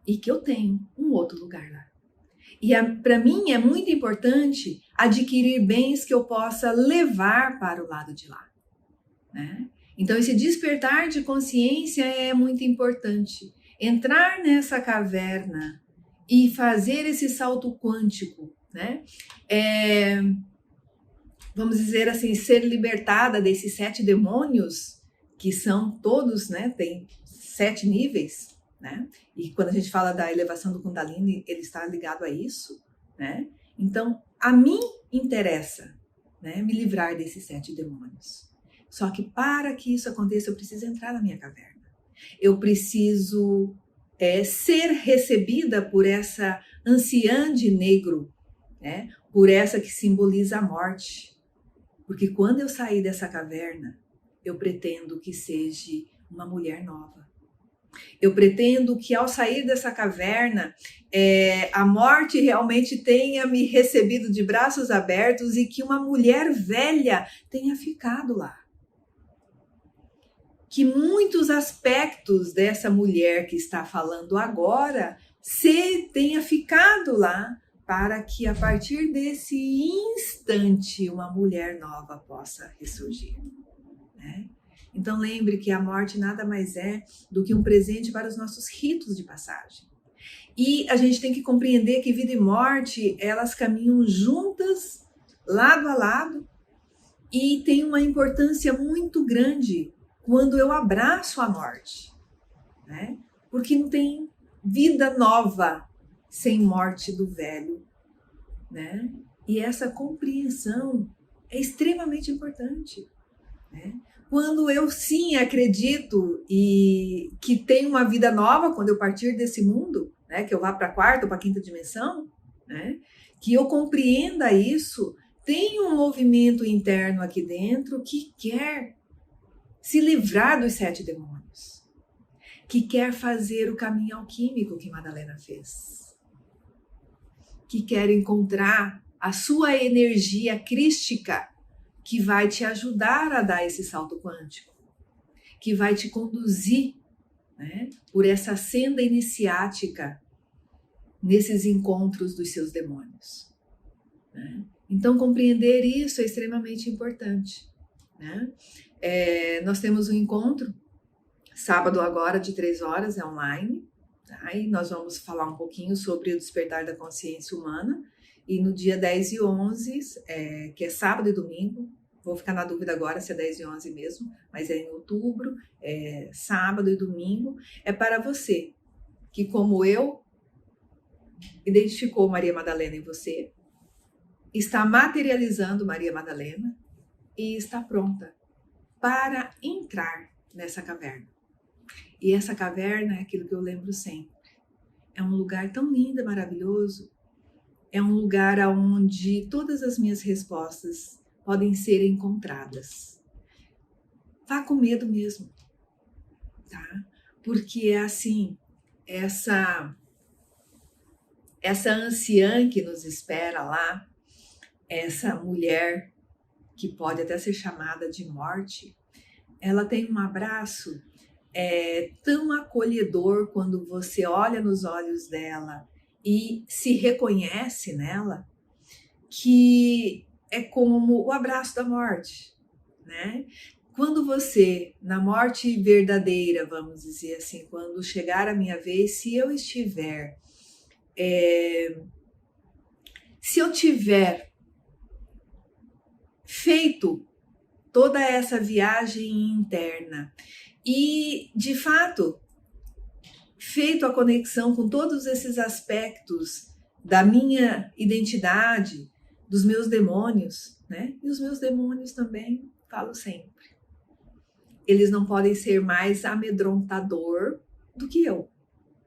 e que eu tenho um outro lugar lá. E para mim é muito importante adquirir bens que eu possa levar para o lado de lá, né? Então esse despertar de consciência é muito importante. Entrar nessa caverna e fazer esse salto quântico, né? Vamos dizer assim, ser libertada desses 7 demônios, que são todos, né? Tem 7 níveis, né? E quando a gente fala da elevação do Kundalini, ele está ligado a isso, né? Então, a mim interessa, né, me livrar desses 7 demônios. Só que para que isso aconteça, eu preciso entrar na minha caverna. Eu preciso ser recebida por essa anciã de negro, né? Por essa que simboliza a morte. Porque quando eu sair dessa caverna, eu pretendo que seja uma mulher nova. Eu pretendo que ao sair dessa caverna, a morte realmente tenha me recebido de braços abertos e que uma mulher velha tenha ficado lá. Que muitos aspectos dessa mulher que está falando agora tenha ficado lá, para que a partir desse instante uma mulher nova possa ressurgir, né? Então lembre que a morte nada mais é do que um presente para os nossos ritos de passagem. E a gente tem que compreender que vida e morte, elas caminham juntas, lado a lado, e tem uma importância muito grande quando eu abraço a morte, né? Porque não tem vida nova sem morte do velho, né? E essa compreensão é extremamente importante, né? Quando eu sim acredito e que tem uma vida nova quando eu partir desse mundo, né? Que eu vá para a 4ª ou para a 5ª dimensão, né? Que eu compreenda isso, tem um movimento interno aqui dentro que quer se livrar dos 7 demônios, que quer fazer o caminho alquímico que Madalena fez, que quer encontrar a sua energia crística que vai te ajudar a dar esse salto quântico, que vai te conduzir, né, por essa senda iniciática nesses encontros dos seus demônios, né? Então compreender isso é extremamente importante, né? Nós temos um encontro sábado agora de 3 horas, é online, tá? E nós vamos falar um pouquinho sobre o despertar da consciência humana. E no dia 10 e 11, que é sábado e domingo, vou ficar na dúvida agora se é 10 e 11 mesmo, mas é em outubro, sábado e domingo, é para você que, como eu, identificou Maria Madalena em você, está materializando Maria Madalena e está pronta para entrar nessa caverna. E essa caverna é aquilo que eu lembro sempre. É um lugar tão lindo e maravilhoso. É um lugar onde todas as minhas respostas podem ser encontradas. Vá com medo mesmo, tá? Porque é assim, essa anciã que nos espera lá, essa mulher que pode até ser chamada de morte, ela tem um abraço tão acolhedor quando você olha nos olhos dela e se reconhece nela, que é como o abraço da morte, né? Quando você, na morte verdadeira, vamos dizer assim, quando chegar a minha vez, se eu tiver feito toda essa viagem interna e, de fato, feito a conexão com todos esses aspectos da minha identidade, dos meus demônios, né? E os meus demônios também, falo sempre, eles não podem ser mais amedrontador do que eu,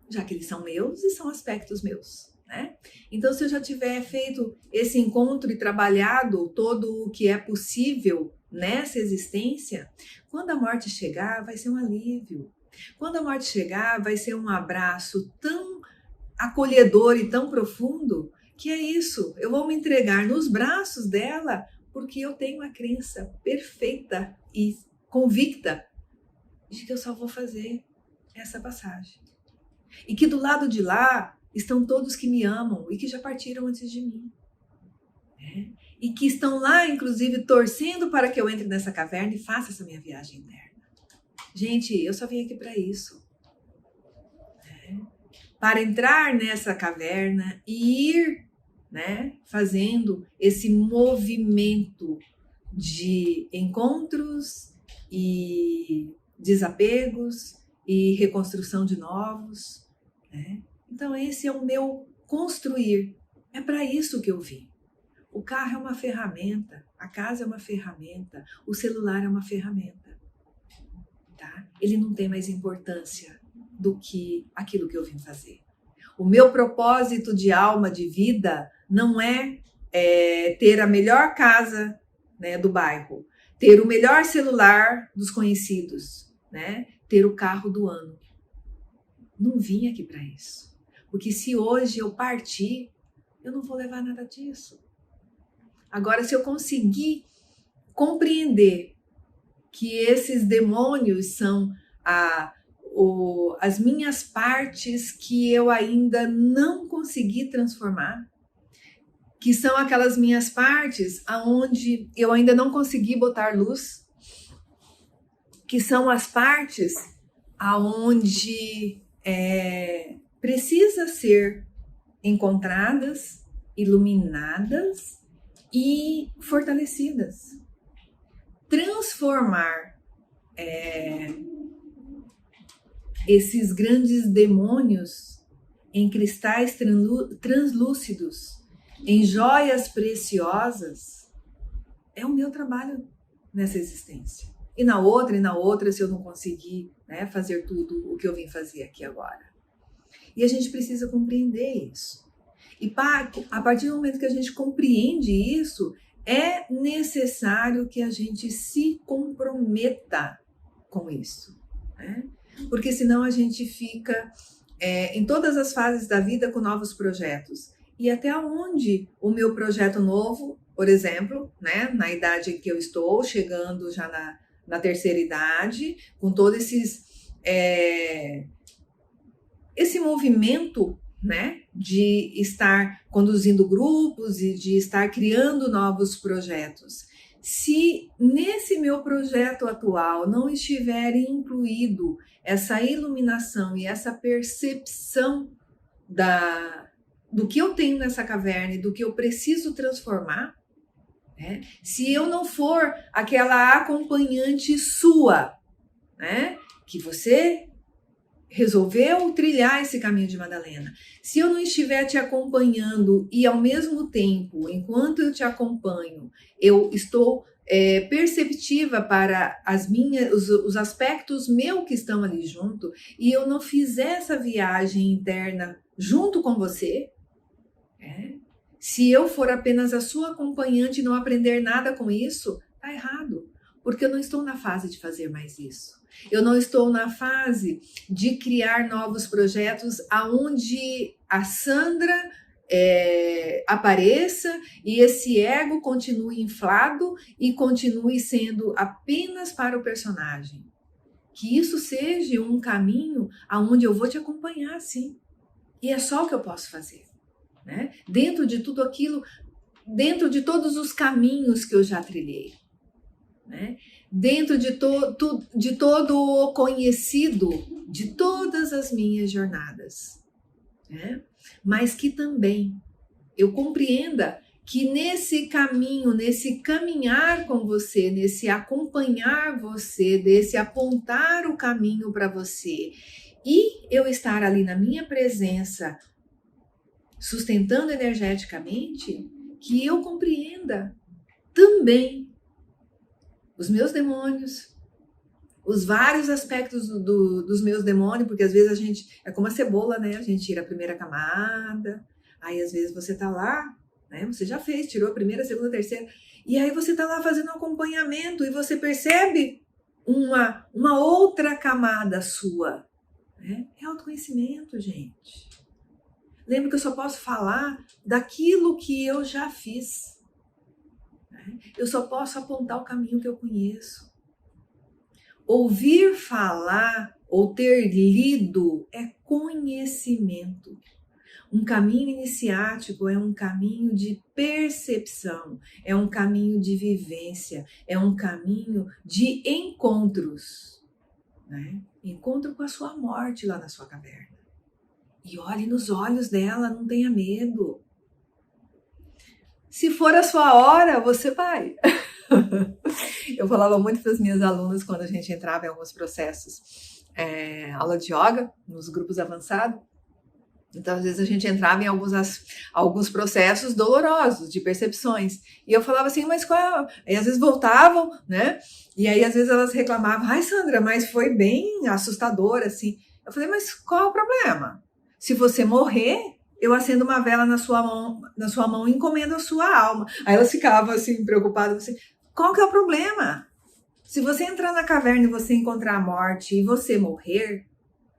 já que eles são meus e são aspectos meus, né? Então, se eu já tiver feito esse encontro e trabalhado todo o que é possível nessa existência, quando a morte chegar, vai ser um alívio. Quando a morte chegar, vai ser um abraço tão acolhedor e tão profundo que é isso. Eu vou me entregar nos braços dela porque eu tenho uma crença perfeita e convicta de que eu só vou fazer essa passagem. E que do lado de lá estão todos que me amam e que já partiram antes de mim. Né? E que estão lá, inclusive, torcendo para que eu entre nessa caverna e faça essa minha viagem interna. Gente, eu só vim aqui para isso. Né? Para entrar nessa caverna e ir, né, fazendo esse movimento de encontros e desapegos e reconstrução de novos. Né? Então, esse é o meu construir. É para isso que eu vim. O carro é uma ferramenta, a casa é uma ferramenta, o celular é uma ferramenta. Tá? Ele não tem mais importância do que aquilo que eu vim fazer. O meu propósito de alma, de vida, não é ter a melhor casa, né, do bairro, ter o melhor celular dos conhecidos, né, ter o carro do ano. Não vim aqui para isso. Porque se hoje eu partir, eu não vou levar nada disso. Agora, se eu conseguir compreender que esses demônios são as minhas partes que eu ainda não consegui transformar, que são aquelas minhas partes aonde eu ainda não consegui botar luz, que são as partes aonde precisa ser encontradas, iluminadas e fortalecidas. Transformar esses grandes demônios em cristais translúcidos, em joias preciosas, é o meu trabalho nessa existência. E na outra, se eu não conseguir, né, fazer tudo o que eu vim fazer aqui agora. E a gente precisa compreender isso. E a partir do momento que a gente compreende isso, é necessário que a gente se comprometa com isso. Né? Porque senão a gente fica em todas as fases da vida com novos projetos. E até onde o meu projeto novo, por exemplo, né, na idade em que eu estou, chegando já na terceira idade, com todo esse movimento, né, de estar conduzindo grupos e de estar criando novos projetos. Se nesse meu projeto atual não estiver incluído essa iluminação e essa percepção do que eu tenho nessa caverna e do que eu preciso transformar, né? Se eu não for aquela acompanhante sua, né, que você resolveu trilhar esse caminho de Madalena, se eu não estiver te acompanhando e ao mesmo tempo, enquanto eu te acompanho, eu estou perceptiva para os aspectos meus que estão ali junto, e eu não fizer essa viagem interna junto com você, se eu for apenas a sua acompanhante e não aprender nada com isso, tá errado, porque eu não estou na fase de fazer mais isso. Eu não estou na fase de criar novos projetos aonde a Sandra apareça e esse ego continue inflado e continue sendo apenas para o personagem. Que isso seja um caminho aonde eu vou te acompanhar, sim. E é só o que eu posso fazer. Né? Dentro de tudo aquilo, dentro de todos os caminhos que eu já trilhei. Né? Dentro de todo o conhecido de todas as minhas jornadas, né? Mas que também eu compreenda que nesse caminho, nesse caminhar com você, nesse acompanhar você, desse apontar o caminho para você e eu estar ali na minha presença, sustentando energeticamente, que eu compreenda também os meus demônios, os vários aspectos dos meus demônios, porque às vezes a gente, é como a cebola, né? A gente tira a primeira camada, aí às vezes você tá lá, né? Você já fez, tirou a primeira, a segunda, a terceira, e aí você tá lá fazendo um acompanhamento e você percebe uma outra camada sua, né? É autoconhecimento, gente. Lembra que eu só posso falar daquilo que eu já fiz. Eu só posso apontar o caminho que eu conheço. Ouvir falar ou ter lido é conhecimento. Um caminho iniciático é um caminho de percepção, é um caminho de vivência, é um caminho de encontros, né? Encontro com a sua morte lá na sua caverna. E olhe nos olhos dela, não tenha medo. Se for a sua hora, você vai. Eu falava muito para as minhas alunas quando a gente entrava em alguns processos, aula de yoga, nos grupos avançados. Então, às vezes, a gente entrava em alguns processos dolorosos, de percepções. E eu falava assim, mas qual é? E às vezes voltavam, né? E aí, às vezes, elas reclamavam, ai, Sandra, mas foi bem assustador, assim. Eu falei, mas qual é o problema? Se você morrer, eu acendo uma vela na sua mão e encomendo a sua alma. Aí elas ficavam, assim, preocupadas, assim, qual que é o problema? Se você entrar na caverna e você encontrar a morte e você morrer,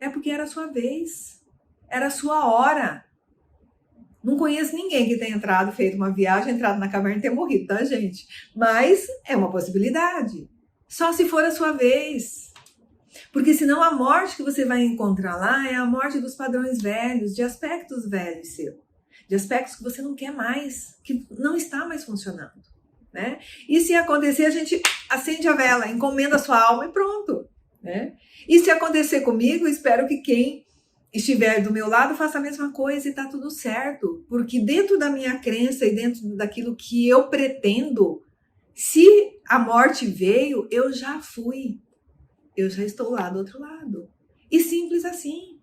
é porque era a sua vez. Era a sua hora. Não conheço ninguém que tenha feito uma viagem, entrado na caverna e ter morrido, tá, gente? Mas é uma possibilidade. Só se for a sua vez. Porque senão a morte que você vai encontrar lá é a morte dos padrões velhos, de aspectos velhos seu. De aspectos que você não quer mais, que não está mais funcionando, né? E se acontecer, a gente acende a vela, encomenda a sua alma e pronto, né? E se acontecer comigo, espero que quem estiver do meu lado, faça a mesma coisa e tá tudo certo. Porque dentro da minha crença e dentro daquilo que eu pretendo, se a morte veio, eu já fui. Eu já estou lá do outro lado. E simples assim.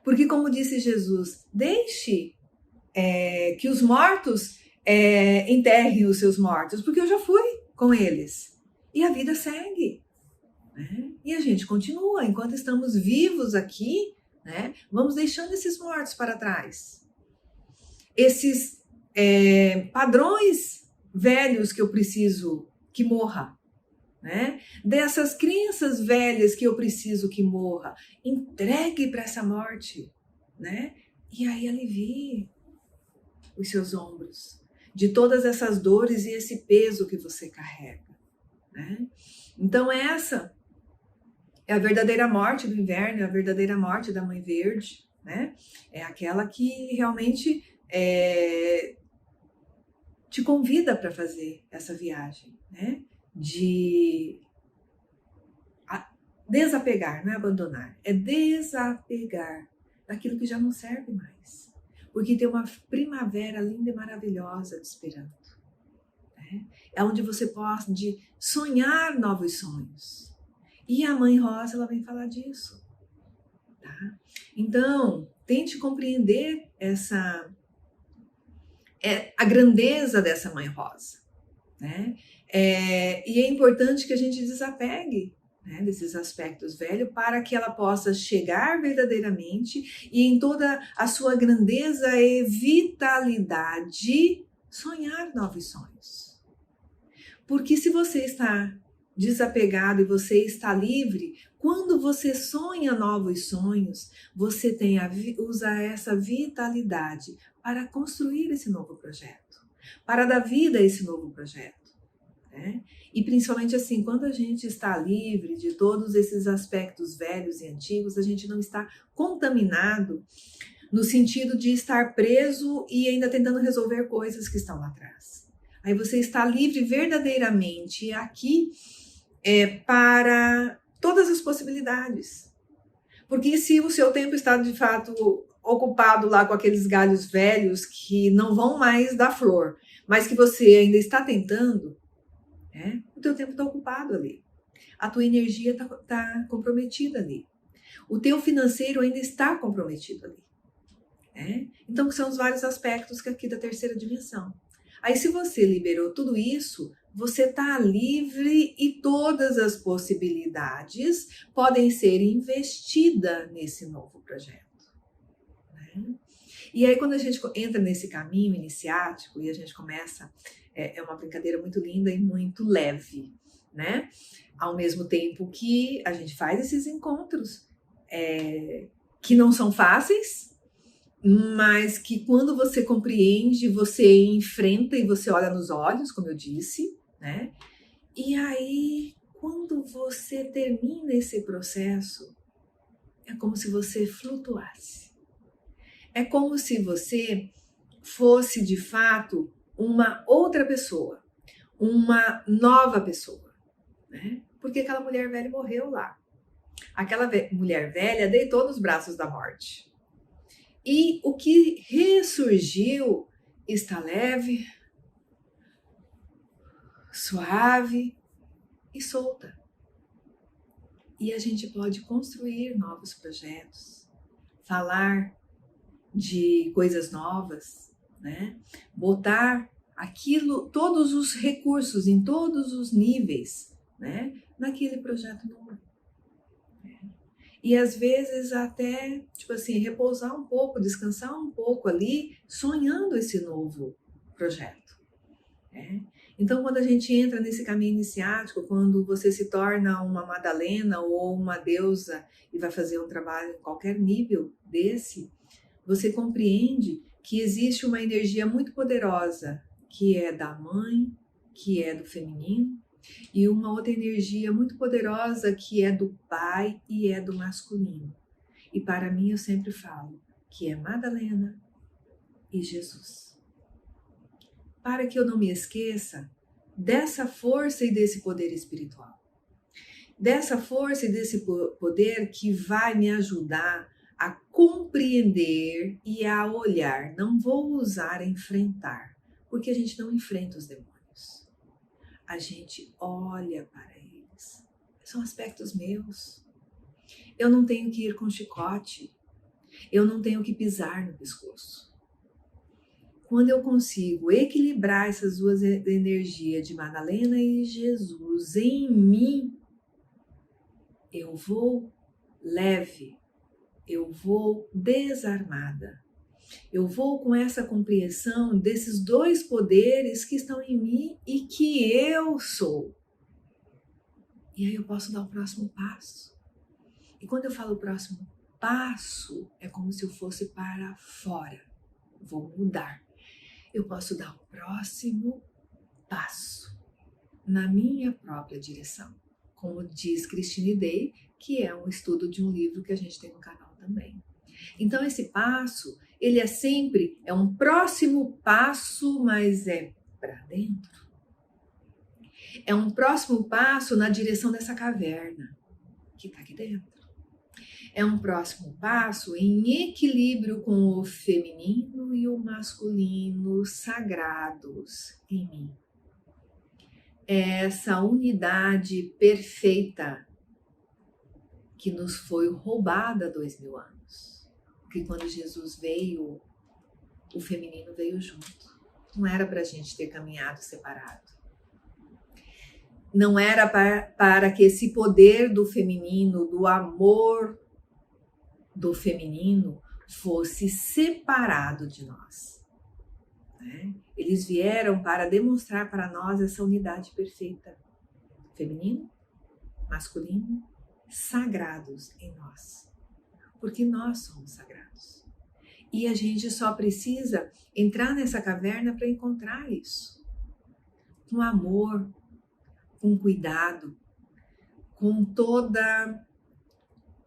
Porque como disse Jesus, deixe que os mortos enterrem os seus mortos. Porque eu já fui com eles. E a vida segue. Né? E a gente continua. Enquanto estamos vivos aqui, né? Vamos deixando esses mortos para trás. Esses padrões velhos que eu preciso que morra. Né? Dessas crenças velhas que eu preciso que morra. Entregue para essa morte. Né? E aí alivie os seus ombros. De todas essas dores e esse peso que você carrega. Né? Então essa é a verdadeira morte do inverno, é a verdadeira morte da Mãe Verde, né? É aquela que realmente te convida para fazer essa viagem, né? De desapegar, não é abandonar, é desapegar daquilo que já não serve mais. Porque tem uma primavera linda e maravilhosa te esperando. Né? É onde você pode sonhar novos sonhos. E a Mãe Rosa, ela vem falar disso. Tá? Então, tente compreender a grandeza dessa Mãe Rosa. Né? E é importante que a gente desapegue, né, desses aspectos velhos para que ela possa chegar verdadeiramente e em toda a sua grandeza e vitalidade sonhar novos sonhos. Porque se você está desapegado e você está livre, quando você sonha novos sonhos, você usa essa vitalidade para construir esse novo projeto, para dar vida a esse novo projeto. Né? E principalmente assim, quando a gente está livre de todos esses aspectos velhos e antigos, a gente não está contaminado no sentido de estar preso e ainda tentando resolver coisas que estão lá atrás. Aí você está livre verdadeiramente aqui para todas as possibilidades. Porque se o seu tempo está de fato ocupado lá com aqueles galhos velhos que não vão mais dar flor, mas que você ainda está tentando, o teu tempo está ocupado ali. A tua energia está comprometida ali. O teu financeiro ainda está comprometido ali. Então, são os vários aspectos aqui da terceira dimensão. Aí, se você liberou tudo isso, você está livre e todas as possibilidades podem ser investidas nesse novo projeto. Né? E aí, quando a gente entra nesse caminho iniciático e a gente começa, é uma brincadeira muito linda e muito leve, né? Ao mesmo tempo que a gente faz esses encontros que não são fáceis, mas que quando você compreende, você enfrenta e você olha nos olhos, como eu disse, né? E aí, quando você termina esse processo, é como se você flutuasse. É como se você fosse, de fato, uma outra pessoa, uma nova pessoa, né? Porque aquela mulher velha morreu lá. Aquela mulher velha deitou nos braços da morte. E o que ressurgiu está leve, suave e solta. E a gente pode construir novos projetos, falar de coisas novas, né? Botar aquilo, todos os recursos em todos os níveis, né? Naquele projeto novo. E às vezes até, tipo assim, repousar um pouco, descansar um pouco ali, sonhando esse novo projeto. Né? Então, quando a gente entra nesse caminho iniciático, quando você se torna uma Madalena ou uma deusa e vai fazer um trabalho em qualquer nível desse, você compreende que existe uma energia muito poderosa, que é da mãe, que é do feminino, e uma outra energia muito poderosa que é do pai e é do masculino. E para mim eu sempre falo que é Madalena e Jesus. Para que eu não me esqueça dessa força e desse poder espiritual. Dessa força e desse poder que vai me ajudar a compreender e a olhar. Não vou usar enfrentar, porque a gente não enfrenta os demônios. A gente olha para eles. São aspectos meus. Eu não tenho que ir com chicote. Eu não tenho que pisar no pescoço. Quando eu consigo equilibrar essas duas energias de Madalena e Jesus em mim, eu vou leve, eu vou desarmada. Eu vou com essa compreensão desses dois poderes que estão em mim e que eu sou. E aí eu posso dar o próximo passo. E quando eu falo próximo passo, é como se eu fosse para fora. Vou mudar. Eu posso dar o próximo passo na minha própria direção. Como diz Christine Day, que é um estudo de um livro que a gente tem no canal também. Então esse passo, ele é um próximo passo, mas é para dentro. É um próximo passo na direção dessa caverna que está aqui dentro. É um próximo passo em equilíbrio com o feminino e o masculino sagrados em mim. É essa unidade perfeita que nos foi roubada há 2000 anos. Porque quando Jesus veio, o feminino veio junto. Não era para a gente ter caminhado separado. Não era para que esse poder do feminino, do amor do feminino, fosse separado de nós. Né? Eles vieram para demonstrar para nós essa unidade perfeita. Feminino, masculino, sagrados em nós. Porque nós somos sagrados. E a gente só precisa entrar nessa caverna para encontrar isso. Com amor, com cuidado, com toda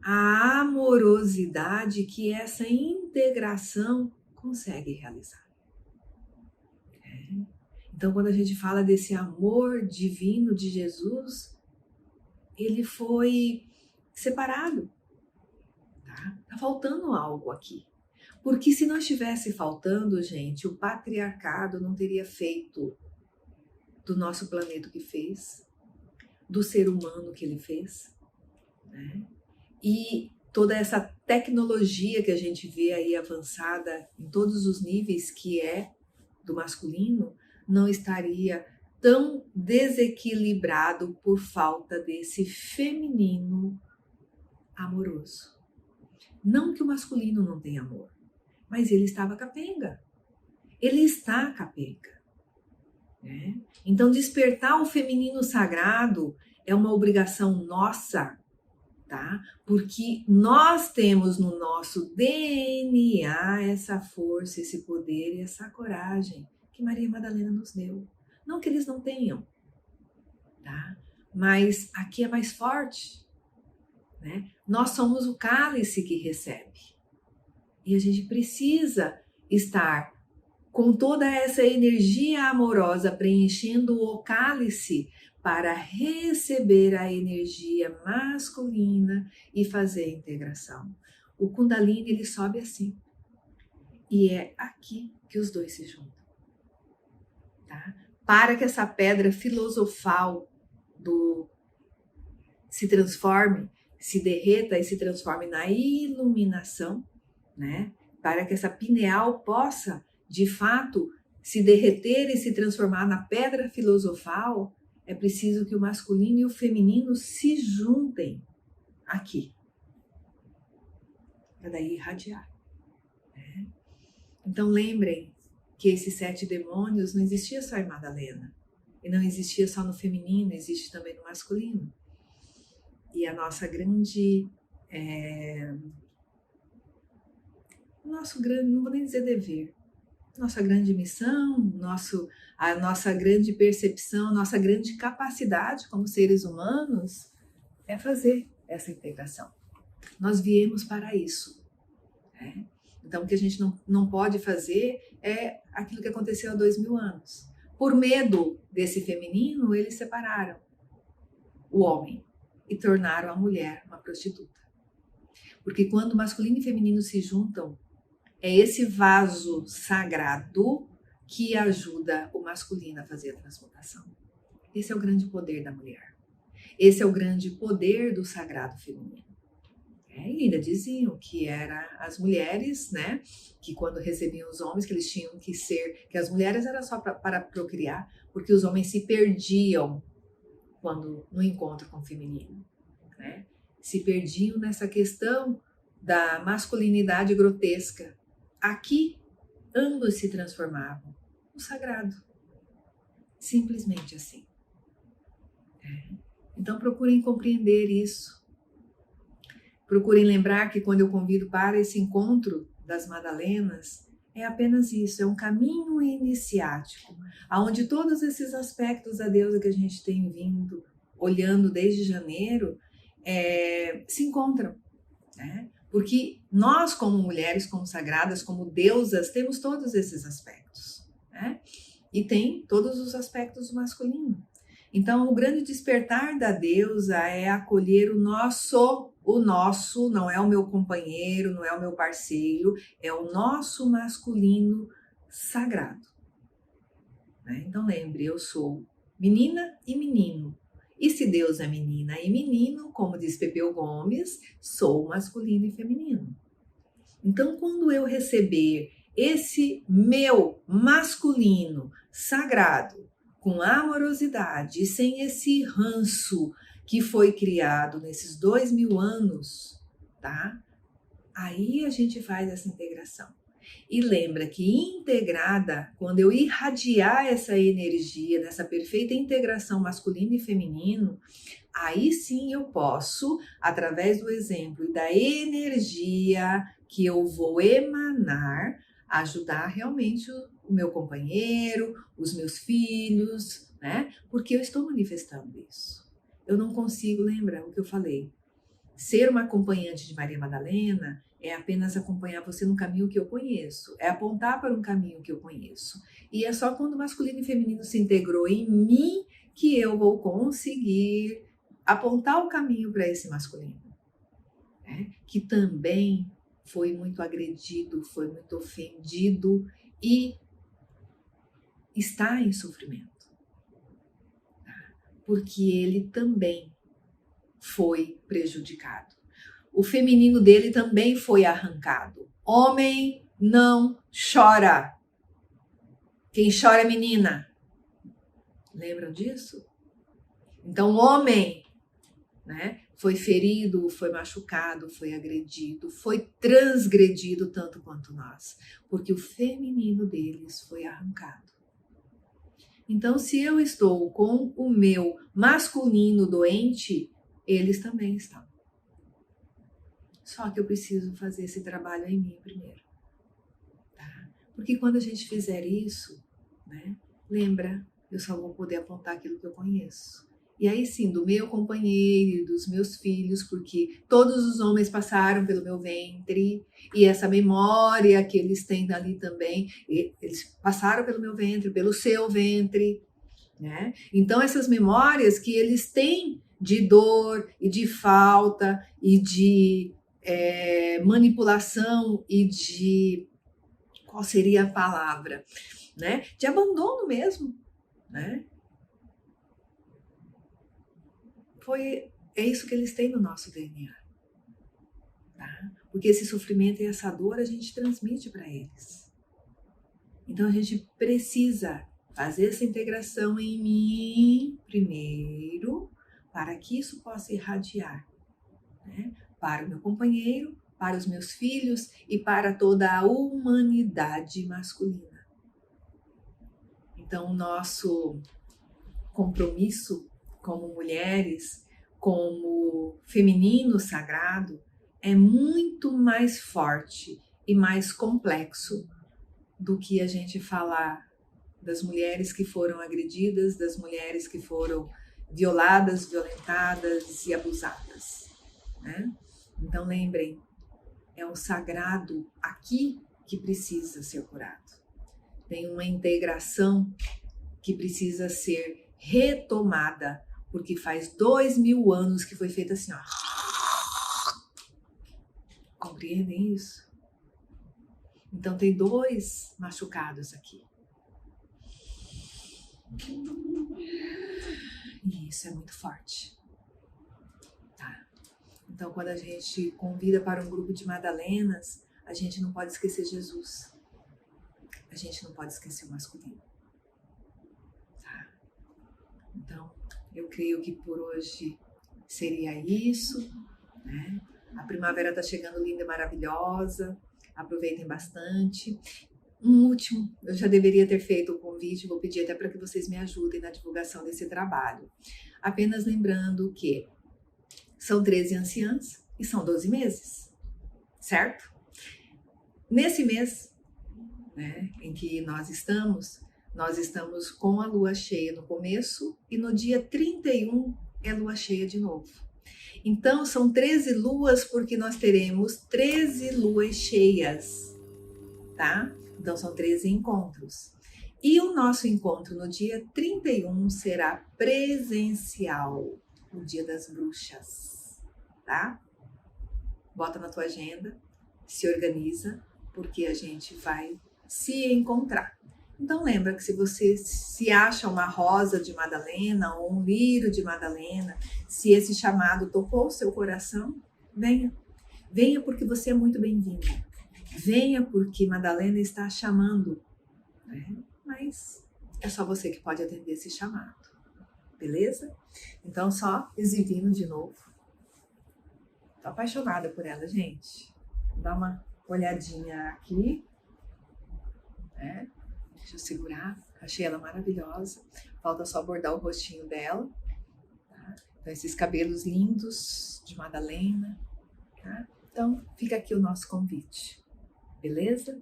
a amorosidade que essa integração consegue realizar. Então, quando a gente fala desse amor divino de Jesus, ele foi separado. Tá faltando algo aqui. Porque se não estivesse faltando, gente, o patriarcado não teria feito do nosso planeta que fez, do ser humano que ele fez, né? E toda essa tecnologia que a gente vê aí avançada em todos os níveis que é do masculino, não estaria tão desequilibrado por falta desse feminino amoroso. Não que o masculino não tenha amor, mas ele estava capenga. Ele está capenga. Né? Então, despertar o feminino sagrado é uma obrigação nossa, tá? Porque nós temos no nosso DNA essa força, esse poder e essa coragem que Maria Madalena nos deu. Não que eles não tenham, tá? mas aqui é mais forte, né? Nós somos o cálice que recebe. E a gente precisa estar com toda essa energia amorosa preenchendo o cálice para receber a energia masculina e fazer a integração. O Kundalini, ele sobe assim. E é aqui que os dois se juntam. Tá? Para que essa pedra filosofal se transforme, se derreta e se transforme na iluminação, né? Para que essa pineal possa, de fato, se derreter e se transformar na pedra filosofal, é preciso que o masculino e o feminino se juntem aqui, para daí irradiar. Né? Então lembrem que esses 7 demônios não existia só em Madalena, e não existia só no feminino, existe também no masculino. E a nossa grande, não vou nem dizer dever, nossa grande missão, a nossa grande percepção, nossa grande capacidade como seres humanos é fazer essa integração. Nós viemos para isso. Né? Então, o que a gente não pode fazer é aquilo que aconteceu há 2000 anos. Por medo desse feminino, eles separaram o homem e tornaram a mulher uma prostituta. Porque quando masculino e feminino se juntam, é esse vaso sagrado que ajuda o masculino a fazer a transmutação. Esse é o grande poder da mulher. Esse é o grande poder do sagrado feminino. E ainda diziam que era as mulheres, né, que quando recebiam os homens, que eles tinham que ser, que as mulheres era só para procriar, porque os homens se perdiam quando no encontro com o feminino, né? Se perdiam nessa questão da masculinidade grotesca. Aqui, ambos se transformavam no sagrado. Simplesmente assim. Então, procurem compreender isso. Procurem lembrar que quando eu convido para esse encontro das Madalenas, é apenas isso, é um caminho iniciático, onde todos esses aspectos da deusa que a gente tem vindo olhando desde janeiro se encontram, né? Porque nós, como mulheres, como sagradas, como deusas, temos todos esses aspectos, né? E tem todos os aspectos do masculino. Então, o grande despertar da deusa é acolher o nosso, não é o meu companheiro, não é o meu parceiro, é o nosso masculino sagrado. Né? Então, lembre, eu sou menina e menino. E se Deus é menina e menino, como diz Pepeu Gomes, sou masculino e feminino. Então, quando eu receber esse meu masculino sagrado, com amorosidade e sem esse ranço que foi criado nesses 2000 anos, tá? Aí a gente faz essa integração. E lembra que integrada, quando eu irradiar essa energia, dessa perfeita integração masculino e feminino, aí sim eu posso, através do exemplo e da energia que eu vou emanar, ajudar realmente o meu companheiro, os meus filhos, né? Porque eu estou manifestando isso. Eu não consigo lembrar o que eu falei. Ser uma acompanhante de Maria Madalena é apenas acompanhar você no caminho que eu conheço, é apontar para um caminho que eu conheço. E é só quando o masculino e feminino se integrou em mim que eu vou conseguir apontar o caminho para esse masculino, né? Que também foi muito agredido, foi muito ofendido e está em sofrimento, tá? Porque ele também foi prejudicado. O feminino dele também foi arrancado. Homem não chora. Quem chora é menina. Lembram disso? Então, o homem, né, foi ferido, foi machucado, foi agredido, foi transgredido tanto quanto nós, porque o feminino deles foi arrancado. Então, se eu estou com o meu masculino doente, eles também estão. Só que eu preciso fazer esse trabalho em mim primeiro. Tá? Porque quando a gente fizer isso, né, lembra, eu só vou poder apontar aquilo que eu conheço. E aí sim, do meu companheiro e dos meus filhos, porque todos os homens passaram pelo meu ventre, e essa memória que eles têm ali também, eles passaram pelo meu ventre, pelo seu ventre, né? Então essas memórias que eles têm de dor e de falta e de manipulação e de, qual seria a palavra, né? De abandono mesmo, né? É isso que eles têm no nosso DNA, tá? Porque esse sofrimento e essa dor a gente transmite para eles. Então a gente precisa fazer essa integração em mim primeiro, para que isso possa irradiar, né? Para o meu companheiro, para os meus filhos e para toda a humanidade masculina. Então o nosso compromisso como mulheres, como feminino sagrado, é muito mais forte e mais complexo do que a gente falar das mulheres que foram agredidas, das mulheres que foram violadas, violentadas e abusadas, né? Então lembrem, é o sagrado aqui que precisa ser curado. Tem uma integração que precisa ser retomada, porque faz 2000 anos que foi feita assim, ó. Compreendem isso? Então tem 2 machucados aqui. E isso é muito forte. Tá? Então quando a gente convida para um grupo de Madalenas, a gente não pode esquecer Jesus. A gente não pode esquecer o masculino. Tá? Então, eu creio que por hoje seria isso, né? A primavera está chegando linda e maravilhosa, aproveitem bastante. Um último, eu já deveria ter feito o convite, vou pedir até para que vocês me ajudem na divulgação desse trabalho. Apenas lembrando que são 13 anciãs e são 12 meses, certo? Nesse mês, né, em que nós estamos com a lua cheia no começo e no dia 31 é lua cheia de novo. Então são 13 luas porque nós teremos 13 luas cheias, tá? Então são 13 encontros. E o nosso encontro no dia 31 será presencial, o dia das bruxas, tá? Bota na tua agenda, se organiza, porque a gente vai se encontrar. Então lembra que se você se acha uma rosa de Madalena ou um lírio de Madalena, se esse chamado tocou o seu coração, venha. Venha porque você é muito bem-vinda. Venha porque Madalena está chamando, né? Mas é só você que pode atender esse chamado, beleza? Então só exibindo de novo. Tô apaixonada por ela, gente. Vou dar uma olhadinha aqui, né? Deixa eu segurar. Achei ela maravilhosa. Falta só bordar o rostinho dela. Tá? Então, esses cabelos lindos de Madalena. Tá? Então, fica aqui o nosso convite. Beleza?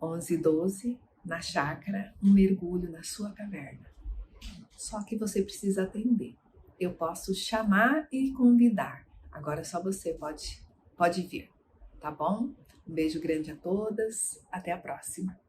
11:12, na chácara, um mergulho na sua caverna. Só que você precisa atender. Eu posso chamar e convidar. Agora só você pode vir. Tá bom? Um beijo grande a todas. Até a próxima.